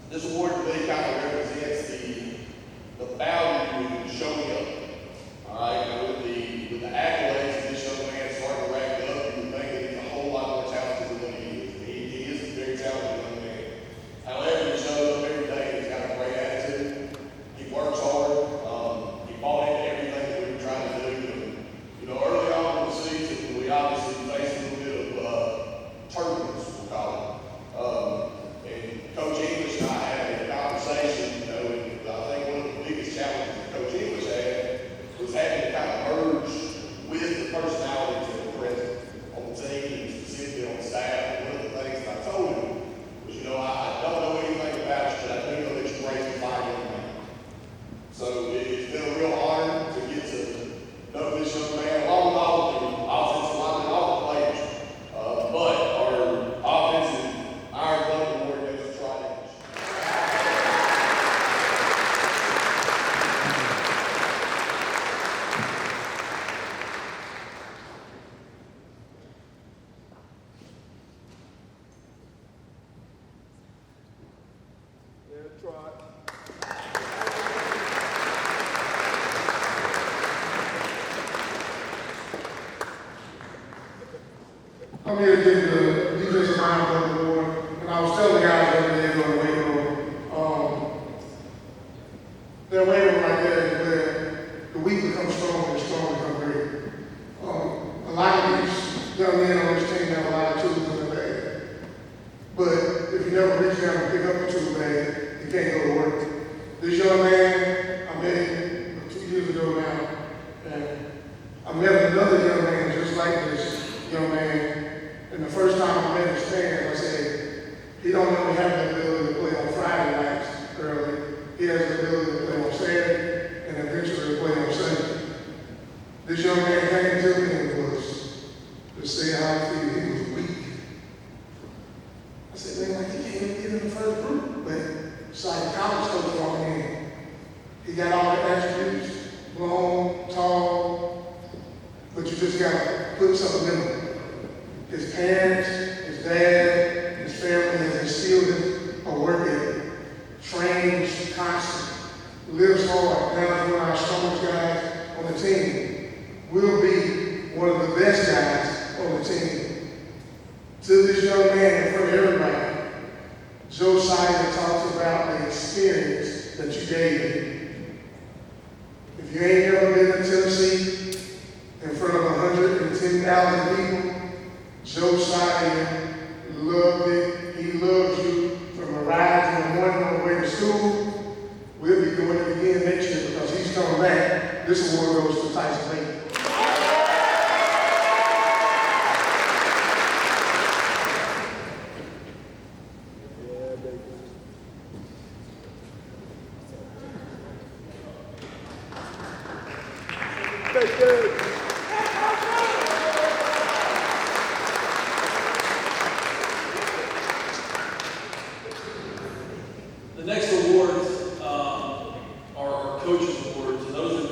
This award to me kind of represents the value in showing up. All right, now with the accolades that this young man started to rack up, you would think that he's a whole lot more talented than what he is. He is a very talented young man. However, he shows up every day and he's got a great attitude. He works hard. He bought into everything that we were trying to do. And, you know, early on in the season, we obviously faced a little bit of turbulence, we'll call it. And Coach English and I had a conversation, you know, and I think one of the biggest challenges that Coach English had was having to kind of merge with the personalities that were present on the team and specifically on the staff. And one of the things that I told him was, you know, I don't know anything about you, but I do know that you're raising a fine young man. So it's been a real honor to get to know this young man, along with all of the offensive linemen, all the players. But our offensive Iron Bug Award goes to Trot English. I'm here to give the defensive Iron Bug Award, and I was telling the guys every day on the weight room, that weight room right there is where the weak become strong and the strong become great. A lot of these young men on this team have a lot of tools in their bag, but if you never reach down and pick up the tool bag, you can't go to work. This young man, I met him 2 years ago now, and I met another young man just like this young man. And the first time I met his parents, I said, he don't only have the ability to play on Friday nights early, he has the ability to play on Saturday and eventually to play on Sunday. This young man came to me and was, to say how I feel, he was weak. I said, man, like he can't even get in the first group. But it's like a college coach walking in. He got all the attributes, long, tall, but you just gotta put something in him. His parents, his dad, his family has instilled him a work ethic, trains constantly, lives hard. Now he's one of our strongest guys on the team. Will be one of the best guys on the team. To this young man in front of everybody, Josiah talks about the experience that you gave him. If you ain't ever been in Tennessee in front of 110,000 people, Josiah loved it. He loves you from a ride in the morning on the way to school. We'll be doing it again next year because he's coming back. This award goes to Tyson Baker. The next awards are coaches awards, and those are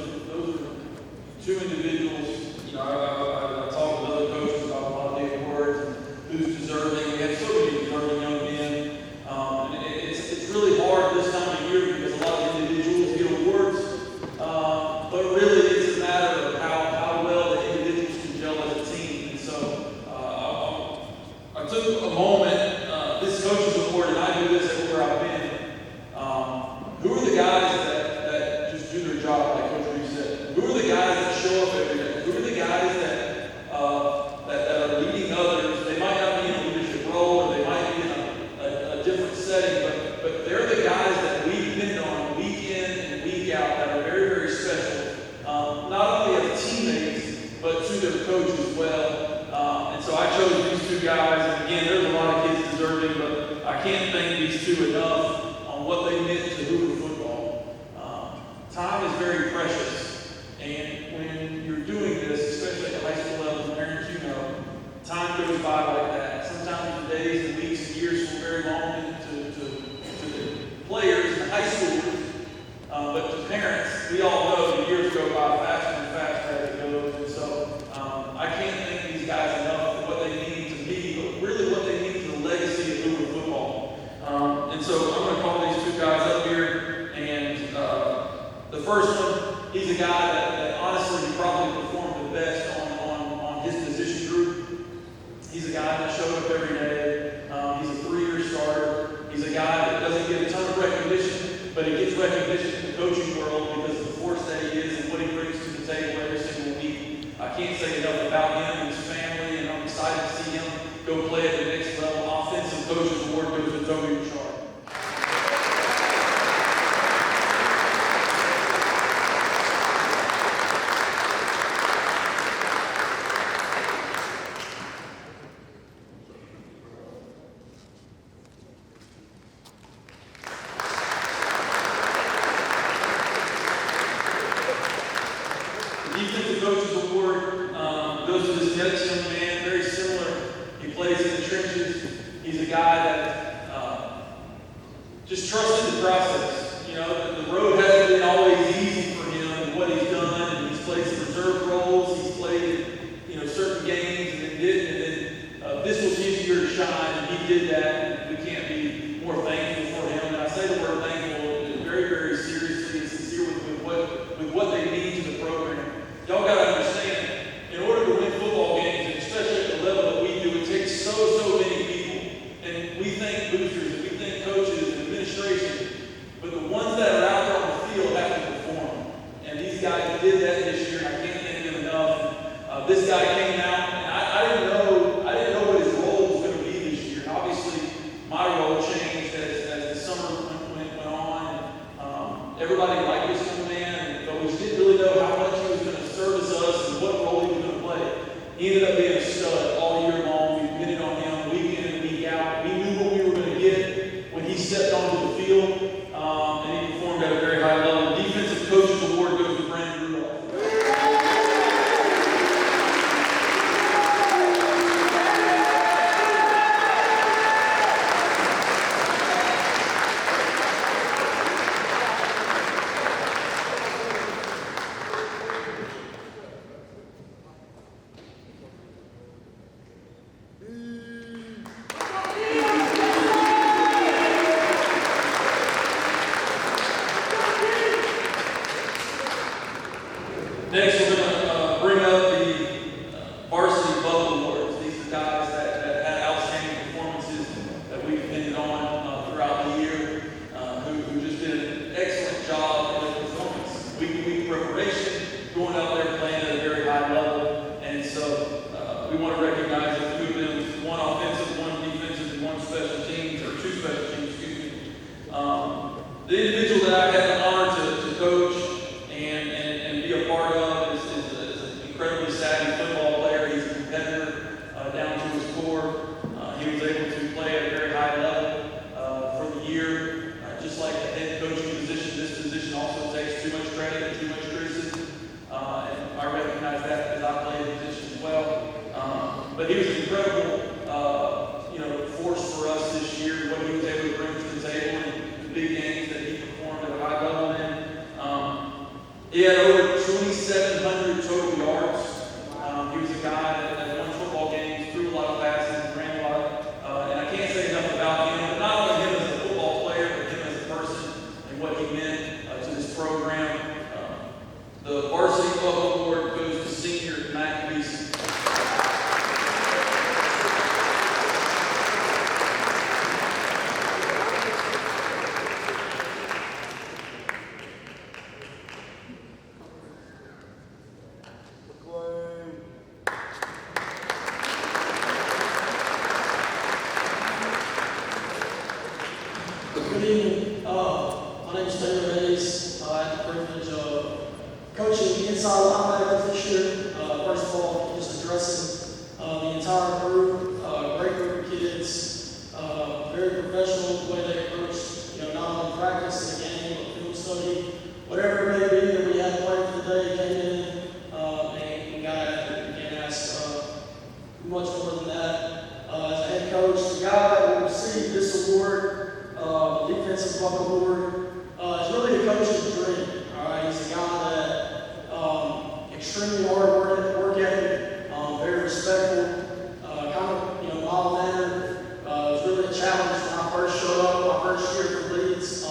two individuals. You know, I talked with other coaches about a lot of the awards and who's deserving. We have so many deserving young men, and it's really hard this time of year because a lot of individuals get awards, but really it's a matter of how well the individuals can gel as a team. And so I took a moment. This coaches award, and I do this everywhere I've been. Who are the guys that just do their job, like Coach Reeves said? Who are the guys that show up every day? Who are the guys that are leading others? They might not be in a leadership role, or they might be in a different setting, but they're the guys that we depend on week in and week out that are very, very special, not only as teammates, but to their coach as well. And so I chose these two guys, and again, there's a lot of kids deserving, but I can't thank these two enough on what they meant to Hoover football. Time is very precious, and when you're doing this, especially at the high school level, parents, you know, time goes by like that. Sometimes the days and weeks and years feel very long to the players and the high schoolers, but to parents, we all know the years go by faster and faster as it goes, and so I can't thank these guys enough for what they mean to me, but really what they mean to the legacy of Hoover football. And so I'm going to call these two guys up here, and the first one, he's a guy that honestly probably performed the best on his position group. He's a guy that showed up every day. He's a 3-year starter. He's a guy that doesn't get a ton of recognition, but he gets recognition in the coaching world because of the force that he is and what he brings to the table every single week. I can't say enough about him and his family, and I'm excited to see him go play at the next level. Offensive Coaches Award goes to Toby Richard. Defensive Coaches Award goes to this next young man, very similar. He plays in the trenches. He's a guy that just trusted the process. You know, the road hasn't been always easy for him and what he's done, and he's played some reserve roles. He's played, certain games and then didn't, and then this was his year to shine, and he did that. And we can't be more thankful for him. And I say the word thankful very, very seriously and sincere with what they mean to the program. Y'all got to understand, in order to win football games, and especially at the level that we do, it takes so many people. And we think boosters, and we think coaches and administration, but the ones that are out there on the field have to perform. And these guys did that this year, and I can't thank them enough. This guy came out, and I didn't know what his role was going to be this year. And obviously, my role changed as the summer went on. Everybody liked this young man, but we didn't really know how much he was going to service us and what role he was going to play. He ended up being a stud all year long. We depended on him week in and week out. We knew what we were going to get when he stepped onto the field, and he performed at a very high level. The Defensive Coaches Award goes to Brandon Rudolph. Next, we're going to bring up the varsity bubble awards. These are guys that had outstanding performances that we depended on throughout the year, who just did an excellent job in their performance. Week preparation, going out there playing at a very high level, and so we want to recognize a few of them: one offensive, one defensive, and one special teams, or two special teams, excuse me. The individual that I had the honor to coach and be a part of is an incredibly savvy football player. He's a competitor down to his core. He was able to play at a very high level for the year. Just like the head coaching position, this position also takes too much credit and too much criticism. And I recognize that because I played the position as well. But he was an incredible force for us this year, what he was able to bring to the table and the big games that he performed at a high level in. He had over 2,700 total yards. He was a guy that won football games, threw a lot of passes, ran a lot. And I can't say enough about him, but not only him as a football player, but him as a person and what he meant to this program. The varsity bubble award goes to senior Matt Beeson. Good evening. My name is Taylor Hayes. I had the privilege of coaching inside linebackers this year. First of all, just addressing the entire group, great group of kids, very professional the way they approach, not only practice in the game, but film study, whatever it may be that we had planned for the day, came in and got after it. You can't ask much more than that. As a head coach, the guy that will receive this award, defensive buck award, is really a coach's dream. All right, he's a guy that extremely hard work ethic, very respectful, mild mannered. It was really a challenge when I first showed up, my first year for Leeds.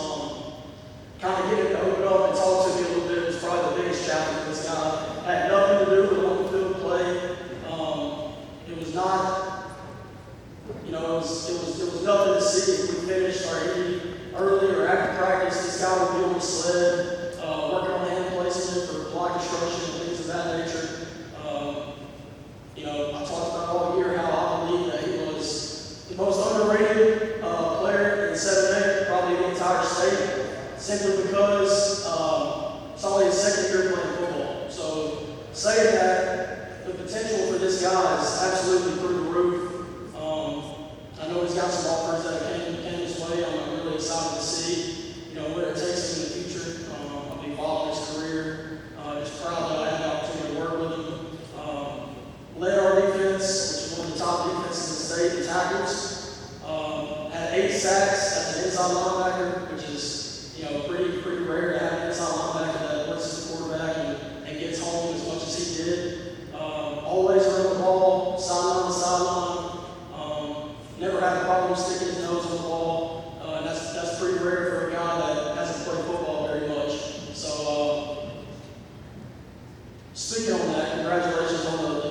Kind of getting to open up and talk to me a little bit was probably the biggest challenge. This guy had nothing to do with on-field play. It was not. It was nothing to see if we finished early or after practice. This guy would be on the sled, working on hand placement for block construction and things of that nature. I talked about all year how I believe that he was the most underrated player in 7A, probably the entire state, simply because it's only his second year playing football. So saying that, the potential for this guy is absolutely through the roof. I know he's got some offers that came his way. I'm really excited to see, where it takes him in the future. I'll be following his career. Just proud that I had the opportunity to work with him. Led our defense, which is one of the top defenses in the state in tackles. Had 8 sacks as an inside linebacker, which is, pretty rare to have an inside linebacker that blitzes the quarterback and gets home as much as he did. Always around the ball, sideline to sideline. Never had a problem sticking his nose on the ball. And that's pretty rare for a guy that hasn't played football very much. So, speaking on that, congratulations on the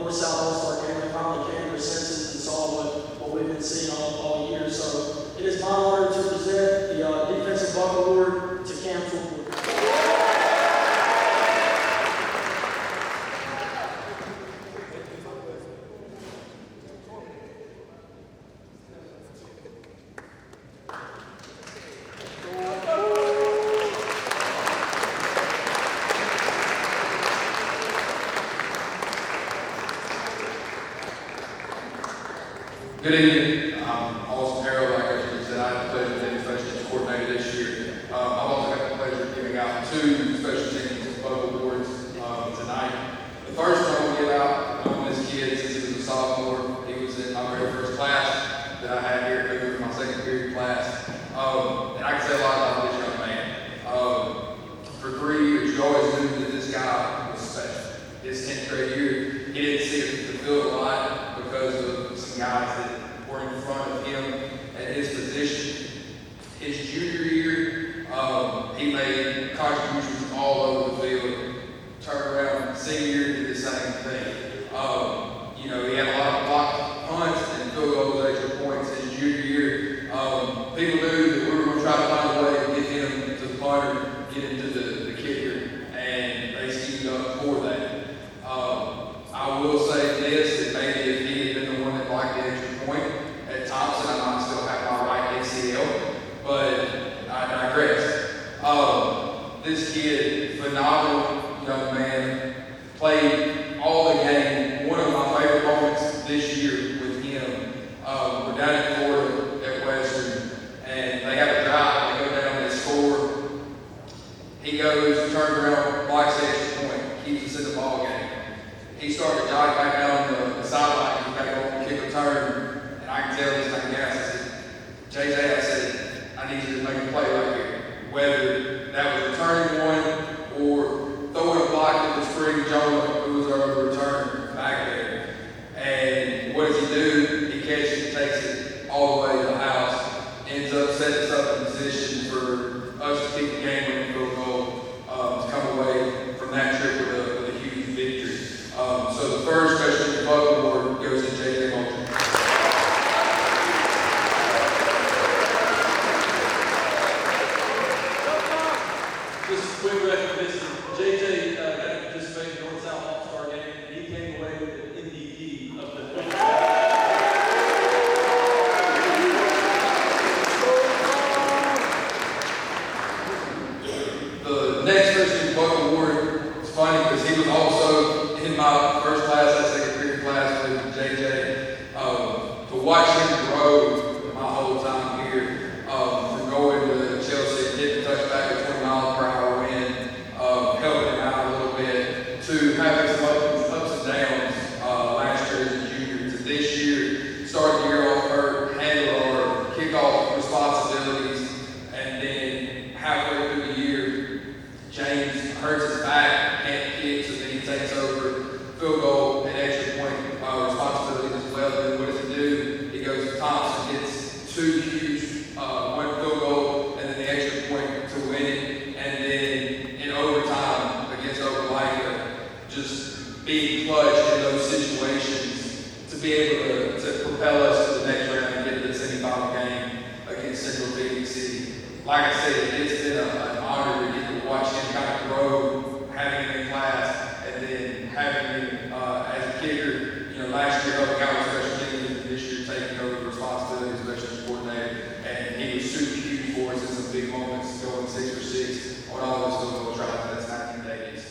North-South All-Star game. They finally came to their senses and saw what we've been seeing all year. So, it is my honor to present the Defensive Buck Award to Cam Hoover. Good evening. I'm Austin Harrell, like I said, I have the pleasure of being special teams coordinator this year. I've also got the pleasure of giving out 2 special teams Buck awards tonight. The first one I'll give out, known this kid since he was a sophomore. He was in my very first class that I had here at Hoover, my second period class. And I can say a lot about this young man. For 3 years, you always knew that this guy was special. His 10th grade year, he didn't see the field a lot because of some guys that were in front of him This kid, phenomenal young man, played all the game. One of my favorite moments this year with him, we're down in Florida at Western, and they have a drive. They go down, they score. He goes, turns around, blocks the extra point, keeps us in the ball game. He started to jog back down the sideline, he's back on the kick return, and I can tell he's like gas. I said, JJ, I said, I need you to make a play right here. Whether that was returning one or throwing a block to the spring Jonah, who was our return back there. And what does he do? He catches it, takes it all the way to the house, ends up setting us up in position for us to kick the game winning field goal, to come away from that trip with a huge victory. So the first Special Teams Bucket Award goes to JJ Moulton. Just a quick recognition. JJ got to participate in the North-South All-Star game, and he came away with the MVP of the The next Special Teams Bucket Award is funny because he was also in my first class, that second period class with JJ. To watch him grow my whole time here, from going to Chelsea, hitting touchback at 20 miles per hour wind, helping him out a little bit, to having some ups and downs last year as a junior, to this year, starting the year off hurt, handle our kickoff responsibilities, and then halfway through the year, James hurts his back, can't kick, so then he takes over field goal and extra point responsibilities as well. Then what does he do? He goes to Thompson, gets two huge, one field goal, and then the extra point to win it. And then in overtime against Opelika, just being clutch in those situations to be able to propel us to the next round and get to the semifinal game against Central Phoenix City. Like I said, it's been an honor to get to watch him kind of grow, having him in class, and then having him as a kicker. You know, last year helping out with special teams, and this year taking over the responsibility as special teams coordinator. And he was super huge for us in some big moments, going 6 for 6 on all those field goal tries. That's 1980s.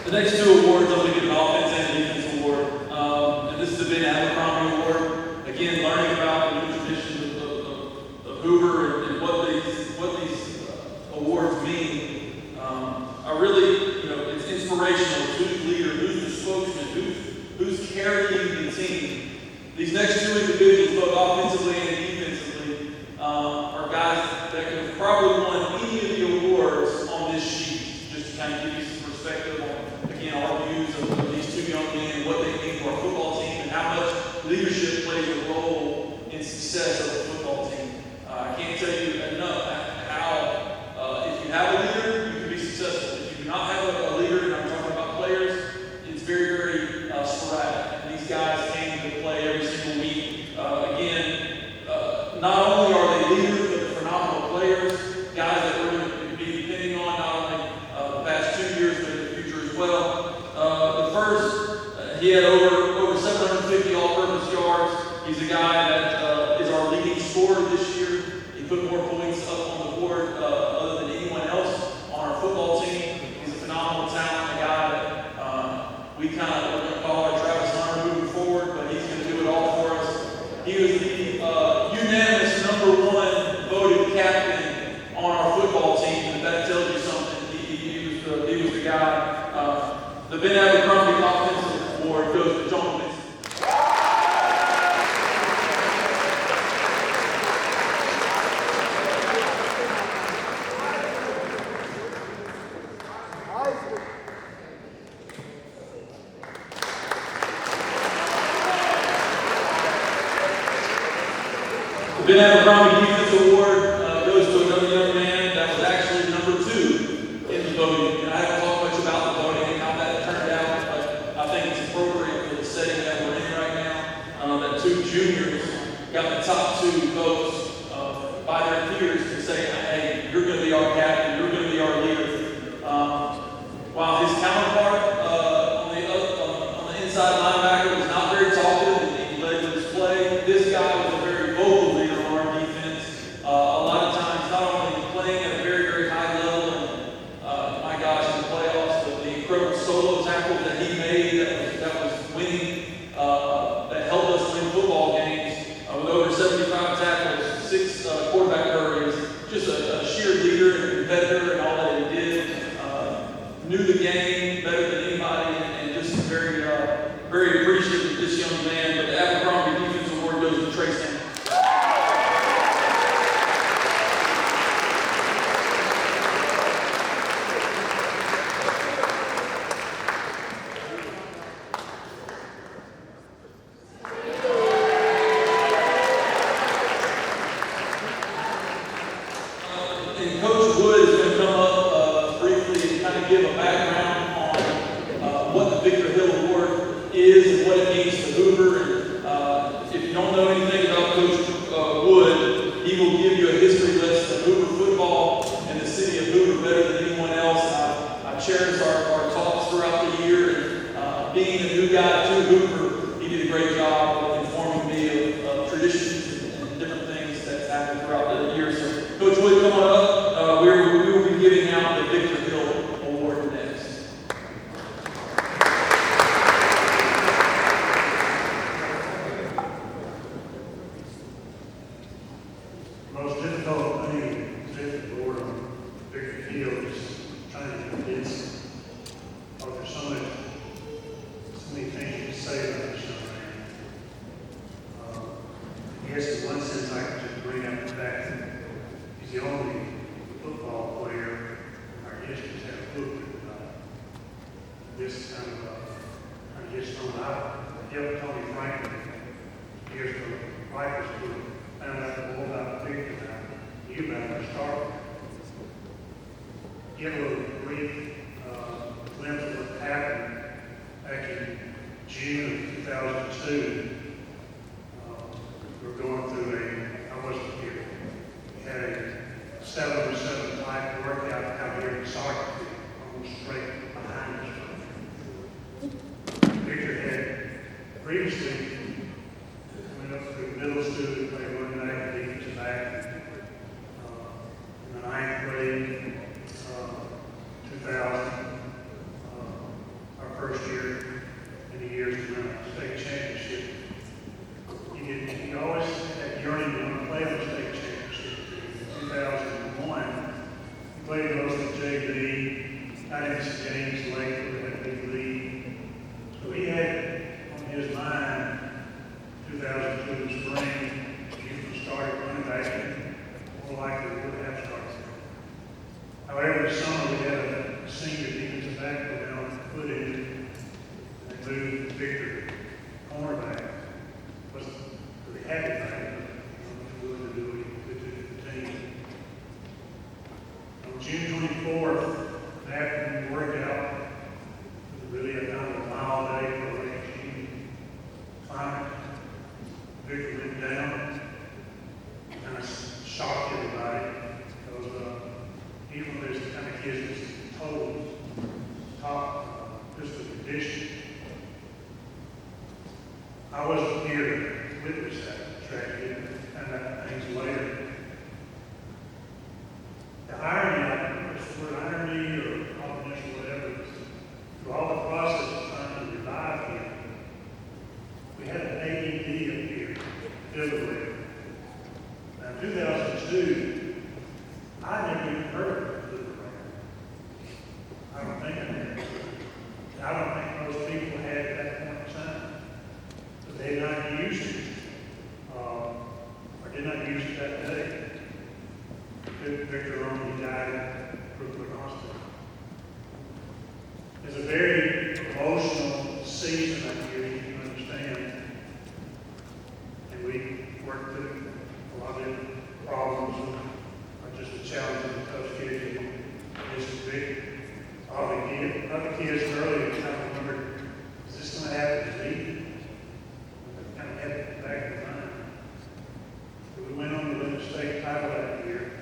The next two awards, I'm going to give an offense and defense award. And this is the Ben Abercrombie Award. Again, learning about the new traditions of Hoover and what these awards mean. I really, it's inspirational. Who's the leader? Who's the spokesman? Who's carrying the team? These next two individuals, both offensively and defensively, are guys that could have probably won any of the awards on this sheet. Just to kind of give you some perspective on, again, our views of these two young men and what they mean to our football team and how much leadership plays a role in success of a football team. I can't tell you enough how, if you have a leader, you can be successful. If you do not have a leader, and I'm talking about players, it's very, very sporadic. And these guys came to play every single week. Not only are they leaders, but they're phenomenal players, guys that we're going to be depending on not only the past 2 years, but in the future as well. The first, he had over 750 all-purpose yards. He's a guy that is our leading scorer this year. He put more points up on the board other than anyone else on our football team. He's a phenomenal talent, a guy that we're going to call our Travis Hunter moving forward, but he's going to do it all for us. He was the unanimous #1 voted captain on our football team, and that tells you something. He was the guy. The Ben Abercrombie Offensive Award goes to John Vincent. The Ben Abercrombie Defense Award goes to another young man that was actually #2 in the voting. And I haven't talked much about the voting and how that turned out. fears to say, hey, you're going to be our captain, you're going to be our leader. While his counterpart on the inside linebacker was not very talkative and he led with his play, this guy was a very vocal leader on our defense. A lot of times, not only playing at a very, very high level, and my gosh, in the playoffs, but the incredible solo tackle that he made that was winning, that helped us win football games with over 75 tackles, 6 quarterback hurries, just a sheer leader and competitor and all that he did. Knew the game better than anybody, and just very, very appreciative of this young man. But the Abercrombie Defensive Award goes to Trey Stanley. And Coach Wood is going to come up briefly and kind of give a background on what the Victor Hill Award is and what it means to Hoover. And if you don't know anything about Coach Wood, he will give you a history lesson of Hoover football and the city of Hoover better than anyone else. I cherish our talks throughout the year, and being a new guy to Hoover, he did a great job of informing me of traditions and different things that happened throughout the year. So, Coach Wood, come on up. We will be giving out the Victor Hill Award next. The most difficult thing to take the board on Victor Hill is trying to convince, or there's so many things you can say about this young man. Yes, in one sense, I can just bring up the fact that he's the only football player in our history to have Hoover. This kind of gets thrown out. Yep, Tony Franklin, years ago, Rikers Group, found out the more about Victor now. You better start. Give a little brief glimpse of what happened back in June of 2002. We were going through I wasn't here. We had a 7-7 type workout out here in soccer field, almost straight behind us. Victor had previously went up through middle school to play one night defensive back in the 9th grade, 2000, our first year in the years to win a state championship. He always had yearning to want to play on the state championship. In 2001, he played most of JV, got into some games late, we had a big lead. So he had on his mind 2002 spring, he started running back and more likely would have started. However, this summer we had a senior defensive back go down put in and moved Victor cornerback. Wasn't really happy about it, but willing to do what he could do for the team. On June 24th, after we worked out, it was really a kind of a mild day for late June climate. Victor went down, kind of shocked everybody, because even though this kind of kids was total top physical condition, I wasn't here to witness that tragedy and that things later. The irony, I don't know if it's the word irony or combination or whatever, is through all the process of trying to revive him, we had an AED up here, defibrillator. Now, in 2002, I never even heard of a defibrillator. I don't think I did. I don't think most people had at that point in time. But they did not use it, or did not use it that day. Victor only died at Brooklyn Hospital. It's a very emotional season up here, you can understand. And we worked through a lot of problems, or just the challenges of those kids. This is big. Other kids earlier kind of wondered, is this going to happen to me? Kind of had it back in mind. But we went on to win the state title that year.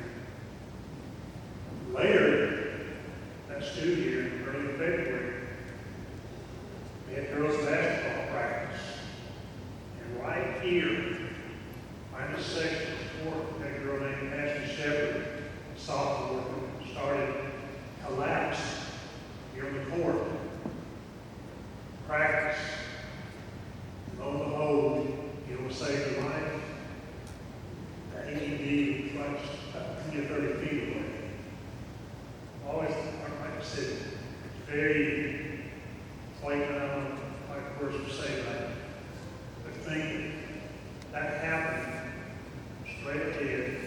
30 feet away. Always, like I said, very playground, like the words were saying, but think that happened straight ahead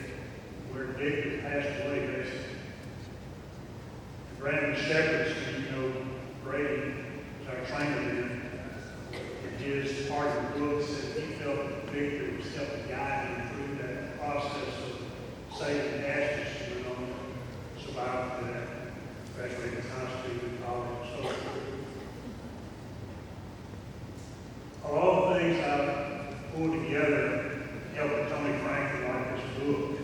where Victor passed away, basically. Brandon Shepherd's, you know, Brady was our trainer then. And his part of the book said he felt that Victor was helping guide him through that process of saving ashes, you know, survive that, graduated high school and college and so forth. All the things I pulled together helped Tony Franklin write this book.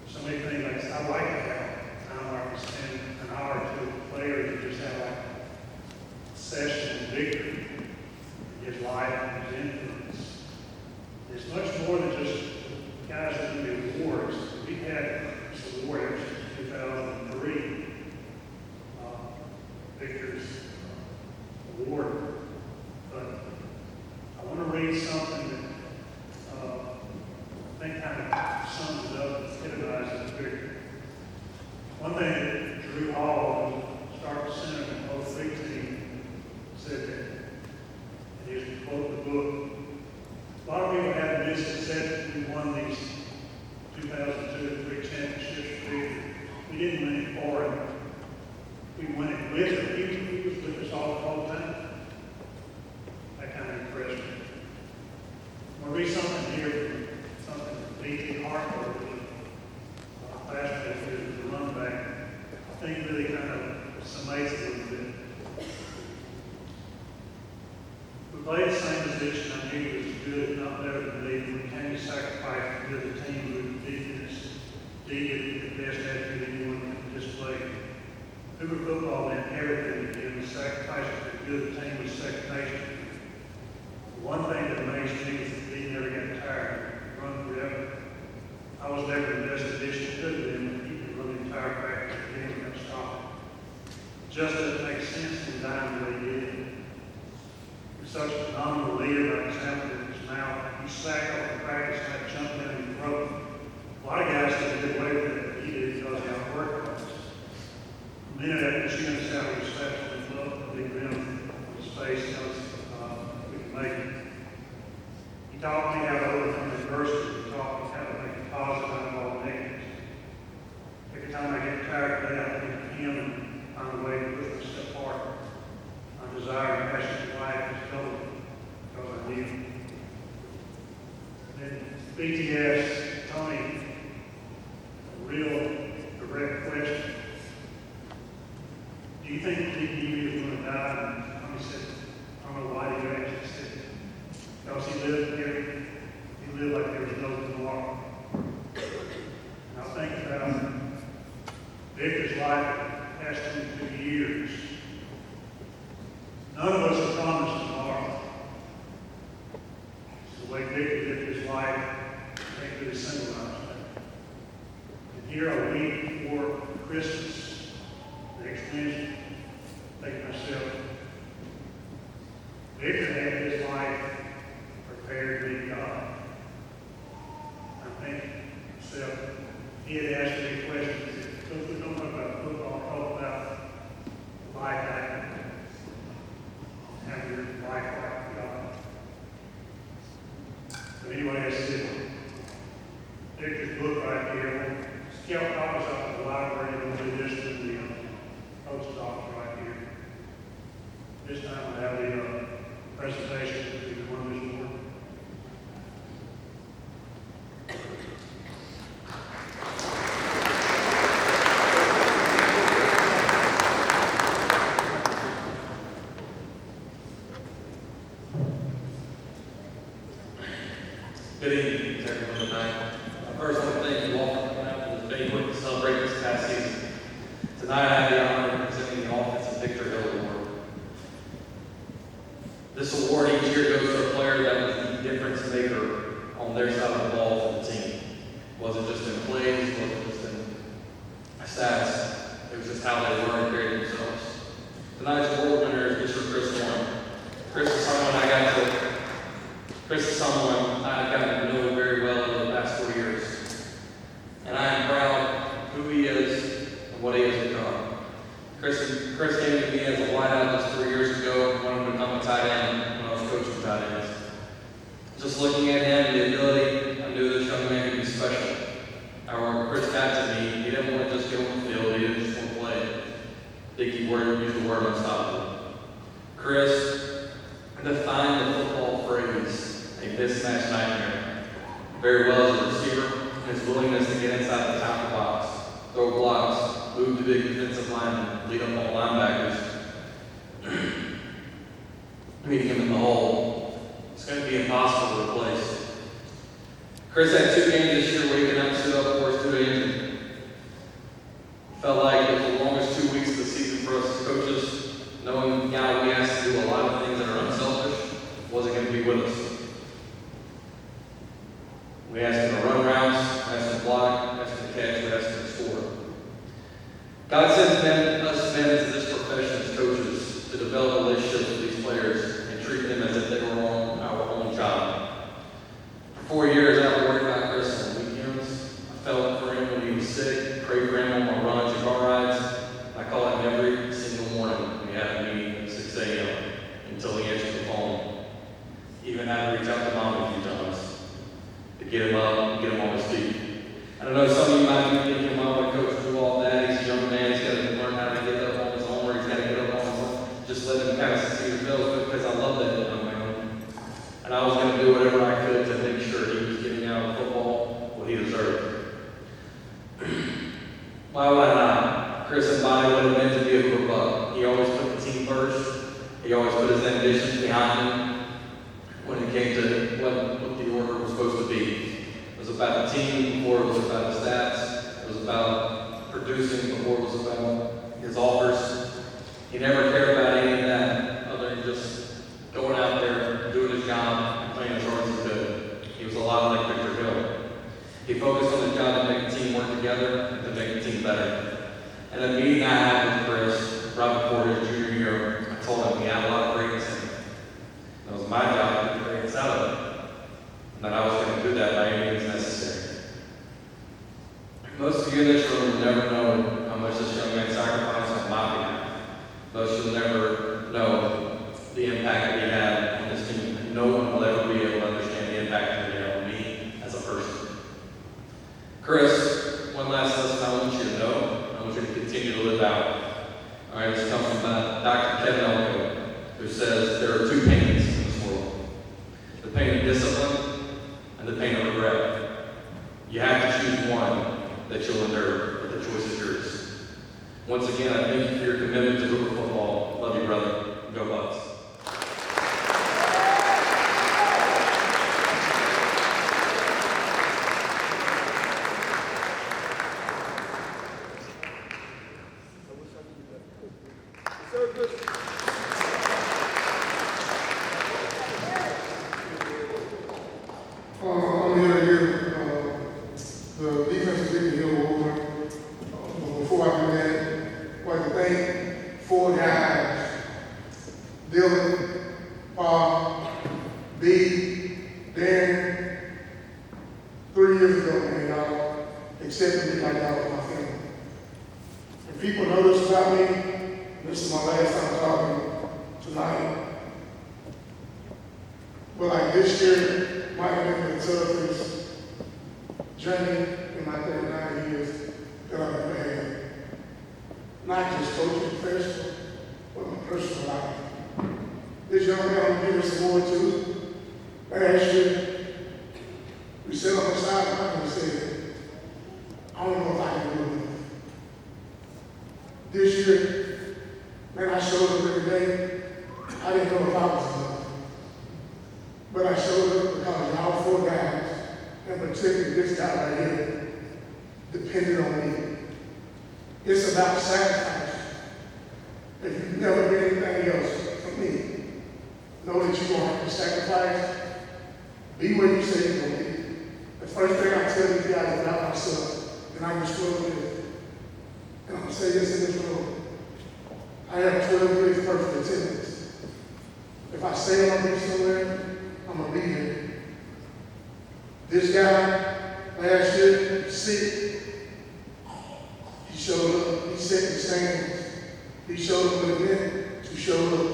So many things I like to have. I can spend an hour or two with a player and just have like a session with Victor, his life and his influence. It's much more than just guys that do the awards. We had some awards in 2003. Victor's award. But I want to read something that I think kind of sums it up, epitomizes Victor. One thing that Drew Hall, starting center in both big team, said that, and he was to quote the book, a lot of people have misconceptions. We won these 2002 and 3 championships for Victor. We didn't win it for him. We won it with him. He was with us all the time. That kind of impressed me. I'm going to read something here, something that B.T. Harper, last year, the run back, I think really kind of summates it a little bit. We played the same position. I knew he was good, not better than me. When it came to sacrifice to the team, we would defense. D did the best athlete anyone could display. Hoover football meant everything to him. The sacrifice to good the team was second nature. One thing that amazed me was that he never got tired. Run forever. I was never the best addition to them, and he could run the entire practice and he didn't stop it. Just doesn't make sense in dying the way he did. He was such a phenomenal leader, by example, in his mouth. He sacked off the practice and had jumped down and throat. A lot of guys didn't get away with it, but he did because he outworked us. A minute after she understood how he slapped his love, the big rim on his face, tells we can make it. He taught me how to overcome adversity. He taught me how to make a positive out of all negatives. Every time I get tired today, I think of him and find a way to push myself apart. My desire and passion in life is told because I need him. Then BTS, Tony, a real direct question. Do you think that he knew he was going to die? And Tony said, I don't know why he asked. He said, because he lived here, he lived like there was no tomorrow. And I think about Victor's life the past 22 years. None of us are promised tomorrow. It's the way Victor lived his life, I think really symbolized that. And here a week before Christmas, next Wednesday, I think myself, Victor had his life prepared to meet God. I think himself, he had asked me a question. He said, Coach, we don't talk about football, talk about life happening. Have your life like God. So anyway, I said, Victor's book right here. Scout copies out of the library, and we'll do this in the coach's office right here. This time I have the presentation to the one this morning. Good evening, everyone tonight. First, I want to thank you all for coming out to this banquet to celebrate this past season. Tonight, I have the honor of presenting the Offensive Victor Hill Award. This award each year goes to a player that was the difference maker on their side of the ball for the team. Wasn't just in plays, wasn't just in stats. It was just how they were and carried themselves. Tonight's award winner is Mr. Chris Warren. Chris is someone I've gotten to know very well over the past 4 years. And I am he is and what he has become. Chris came to me as a wideout just 3 years ago and wanted to become a tight end when I was coaching tight ends. Just looking at him, the ability, I knew this young man could be special. However, Chris got to me, he didn't want to just get on the field, he didn't just want to play. I think he used the word unstoppable. Chris defined the football phrase, a mismatch nightmare, very well as a receiver, and his willingness to get inside the top of the box, throw blocks, move to big defensive linemen, lead up on linebackers, meeting him in the hole. It's going to be impossible to replace. Chris had 2 games this year where he could not sit up for us due to injury. Felt like it was the longest 2 weeks of the season for us as coaches, knowing the guy we asked to do a lot of things that are unselfish wasn't going to be with us. We asked him to run routes, asked him to block, asked him to catch, we asked him to score. God sends us men into this profession as coaches to develop relationships with these players and treat them as if they were on our own job. For 4 years, I worried about Chris on weekends. I felt for him when he was sick, prayed for him on my runs and car rides. I called him every single morning. We had a meeting at 6 a.m. until he answered the phone. Even had to reach out to Mom a few times to get him up and get him on his feet. And I know some of you might be thinking, "Mom, what coach do all that? He's a young man. He's got to learn how to get up on his own, or he's got to get up on his own." Just let him kind of see his bills, because I love that young man. And I was going to do whatever I could to make sure he was getting out of football what he deserved. Why would I not? Chris embodied what it meant to be a Hoover Buck. He always put the team first. He always put his ambitions behind him when it came to what the order was supposed to be. It was about the team before it was about the stats. It was about producing before it was about his offers. He never cared about any of that other than just going out there, doing his job, and playing as hard as he could. He was a lot like Victor Hill. He focused on his job to make the team work together and to make the team better. And a meeting I had with Chris right before his junior year, I told him we had a lot of greatness in him. It was my job to get the greatness out of it. And that I was going to do that by any means necessary. Most of you in this room will never know how much this young man sacrificed on my behalf. Most of you will never know the impact that he had on this team. And no one will ever be able to understand the impact that he had on me as a person. Chris, one last lesson I want you to know. I want you to continue to live out. All right, this comes from Dr. Kevin Elko, who says there are 2 pains in this world: the pain of discipline and the pain of regret. You have to choose one that you'll endure, but the choice is yours. Once again, I thank you for your commitment to Hoover football. Love you, brother. Go Bucks. I'm here to give the defensive leader here over. Before I do that, I'd like to thank 4 guys: Dylan, Bob, B, Dan. 3 years ago, man, y'all accepted me like y'all was my family. If people know this about me, this is my last time talking tonight. But like this year, might have been the toughest journey in my 39 years that I've ever had. Not just coaching professional, but my personal life. This young man I'm giving some more to. Last year, we sat on the sideline and said, I don't know if I can do enough. This year, man, I showed up every day. I didn't know if I was enough. But I showed up because y'all 4 guys, and particularly this guy right here, depended on me. It's about sacrifice. If you've never been anything else from me, know that you're going to have to sacrifice. Be where you say you're going to be. The first thing I tell you guys about myself, and I'm just close with, and I'm going to say this in this room, I have 12 years perfect attendance. If I say I'm going to be somewhere, I'm going to be here. This guy, last year, sick. set the standards. He showed them what it meant to show up.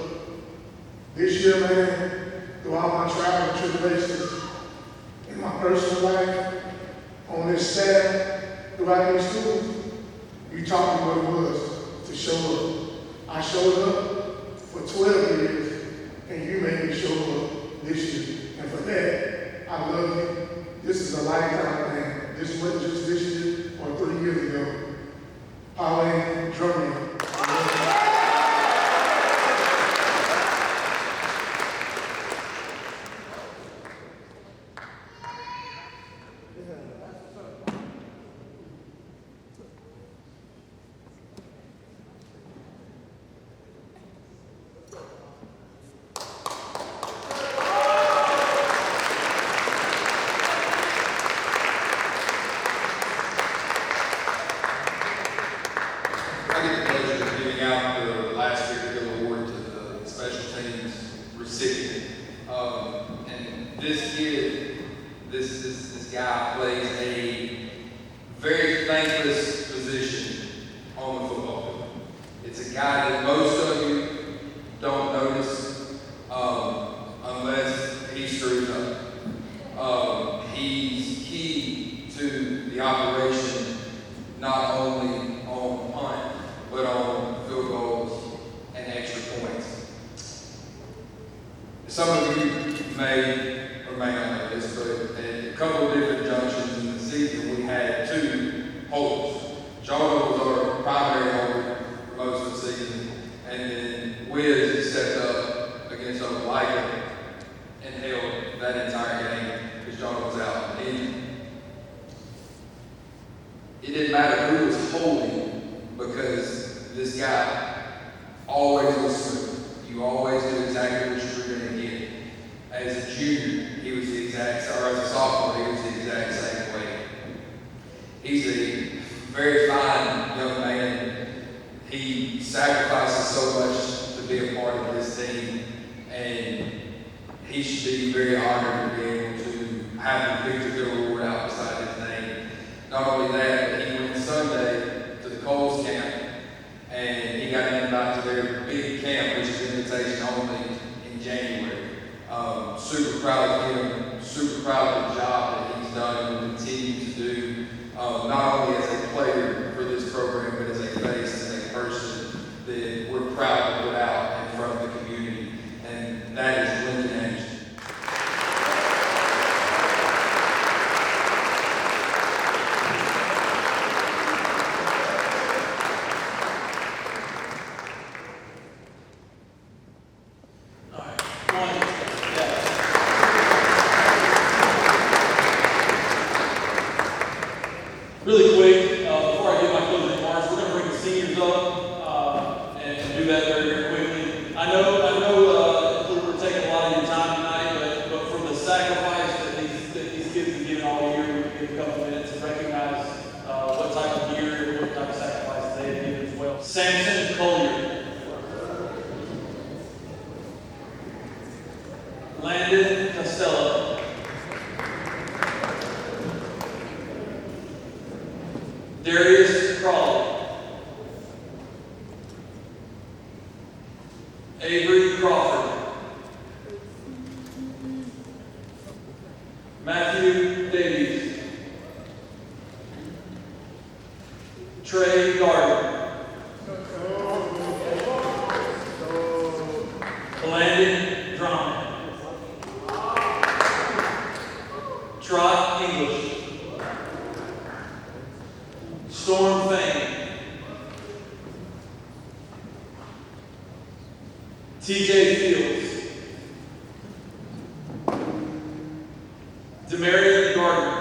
This year, man, throughout my trials and tribulations, in my personal life, on this staff, throughout these schools, you taught me what it was to show up. I showed up for 12 years, and you made me show up this year. And for that, I love you. This is a lifetime thing. This wasn't just this year or 3 years ago. Pauline, drum roll. I get the pleasure of giving out the last year Bill Award to the special teams recipient. And this kid, this guy plays a very thankless position on the football field. It's a guy that most of you don't notice unless he screws up. He's key to the operation, not only on punt, but on field goals and extra points. Some of you may or may not know this, but at a couple of different junctions in the season, we had 2 holders. Jonah was our primary holder for most of the season, and then Wiz stepped up against Oklahoma and held that entire game because Jonah was out. And it didn't matter who was holding because this guy always was smooth. You always knew exactly what you were going to get. As a junior, he was the exact, or as a sophomore, he was the exact same way. He's a very fine young man. He sacrifices so much to be a part of this team, and he should be very honored to be able to have the Victor Hill Award out beside his name. Not only that, but he went Sunday to the Coles camp, and he got invited to their big camp, which is invitation only in January. Super proud of him, super proud of the job that he's done and will continue to do, not only as a player for this program, but as a face and a person that we're proud to put out in front of the community, and that is Lyndon Anderson. Really quick, before I give my closing remarks, we're going to bring the seniors up and do that very, very quickly. I know we're taking a lot of your time tonight, but for the sacrifice that these kids have given all year, we're going to give a couple minutes to recognize what type of year and what type of sacrifice they have given as well. Samson Collier. Landon Costello. Darius Crawley. Avery Crawford. Matthew Davies. Trey Gardner. Landon Drummond. Trot English. Storm Fane. TJ Fields. Demarion Gardner.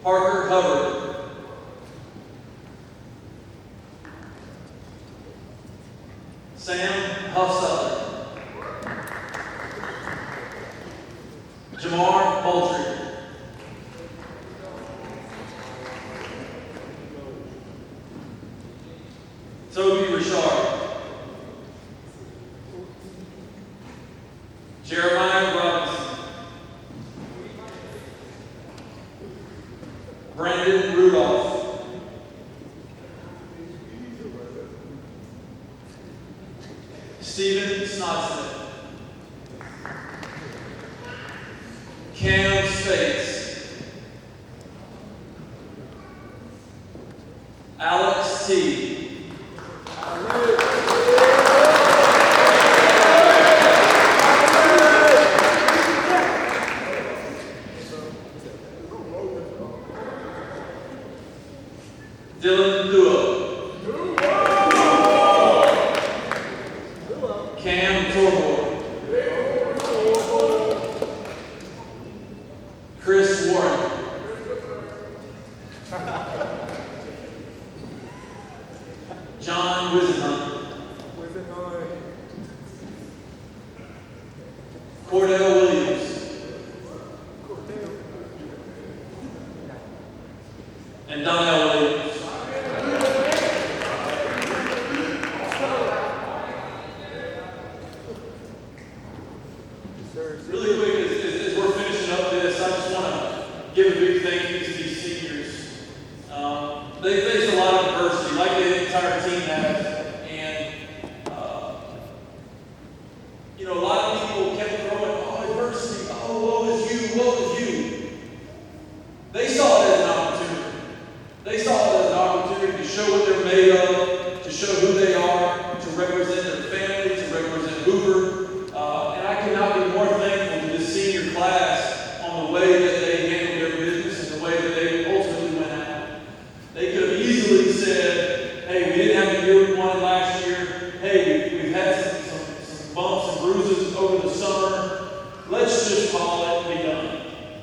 Parker Hubbard. Sam Huffsutler. Jamar Moultrie. Toby Richard. Jeremiah Robinson. T. Dylan Duo. Cam Torborg. Chris Warren. John Wisenhunt. Cordell Williams. And Donnell Williams. Really quick, as we're finishing up this, I just want to give a big thank you to these seniors. They faced a lot of adversity, like the entire team has, and you know, a lot of people kept throwing, "Oh, adversity! Oh, woe is you! Woe is you!" They saw it as an opportunity. They saw it as an opportunity to show what they're made of, to show who they are, to represent their family, to represent Hoover. And I cannot be more thankful to this senior class on the way that they handled their business and the way that they ultimately went out. They could have easily said, "Hey, we didn't have the year we wanted last year. Hey, we've had some bumps and bruises over the summer. Let's just call it and be done."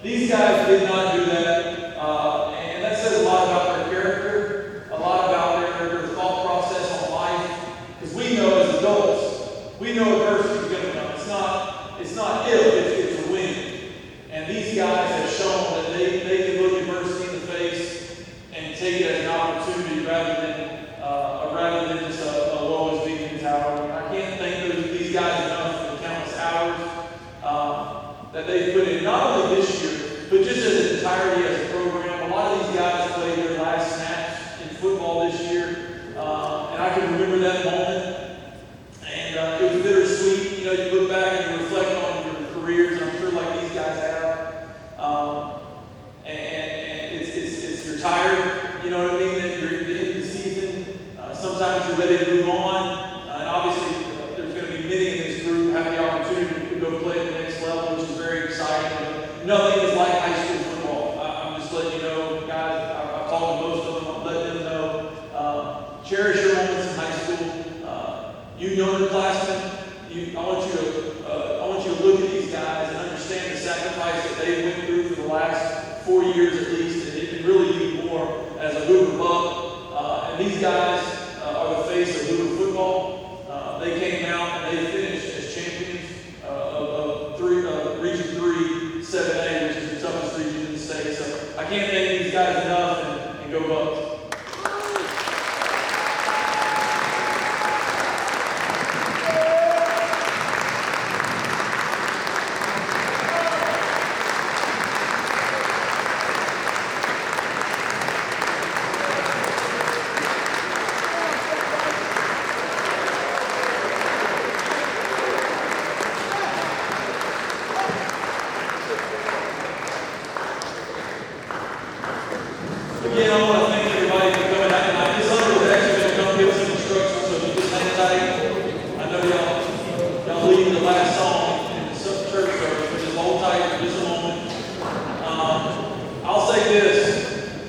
These guys did not do that. And that says a lot about their character, a lot about their thought process on life. Because we know as adults, we know adversity is going to come. It's not if, it's a when. And these guys have shown that they can look adversity in the face and take it as an opportunity rather than just a woe is me mentality. I can't thank these guys enough for the countless hours that they've put in, not only this year, but just as an entirety as a program. A lot of these guys played their last snaps in football this year, and I can remember that moment. And it was bittersweet. You know, you look back and you reflect on your careers, and I'm sure like these guys have. And it's you're tired, you know what I mean? That you're at the end of the season. Sometimes you're ready to move on. And obviously, there's going to be many in this group who have the opportunity to go play at the next level, which is very exciting. But nothing is like high school football. I'm just letting you know, guys. I've talked to most of them. I'm letting them know. Cherish your moments in high school. You know your classmen. I want you to look at these guys and understand the sacrifice that they went through for the last 4 years at least, and really even more as a Hoover Buck. And these guys are the face of Hoover football. They came out and they finished as champions of Region 3 7A, which is the toughest region in the state. So I can't thank these guys enough, and go Bucks. Again, I want to thank everybody for coming out tonight. This other was actually going to come give some instructions, so if you just hang tight. I know y'all leading the last song in the church service, but just hold tight for just a moment. I'll say this.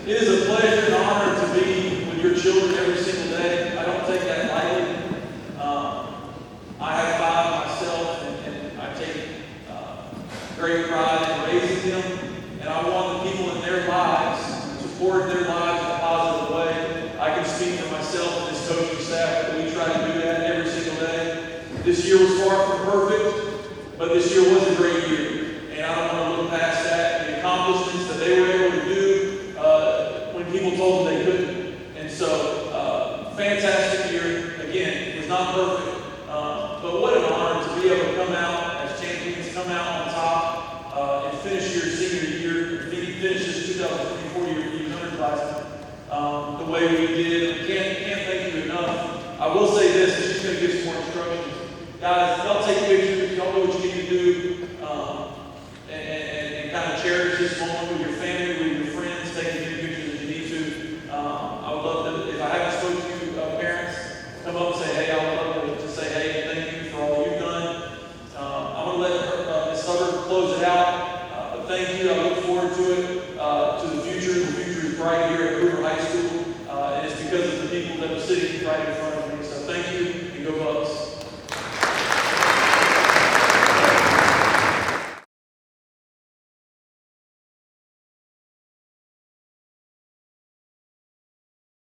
It is a pleasure and honor to be with your children every single day. I don't take that lightly. I have 5 myself, and I take great pride in raising them. And I want the people in their lives support their lives in a positive way. I can speak for myself and this coaching staff that we try to do that every single day. This year was far from perfect, but this year was a great year. And I don't want to look past that and the accomplishments that they were able to do when people told them they couldn't. And so, fantastic year. Again, it was not perfect, but what an honor to be able to come out as champions, come out on top, and finish your senior year, finish this 2024 year the way we did. Can't thank you enough. I will say this, it's just going to give some more instructions. Guys, y'all take pictures, y'all know what you need to do, and kind of cherish this moment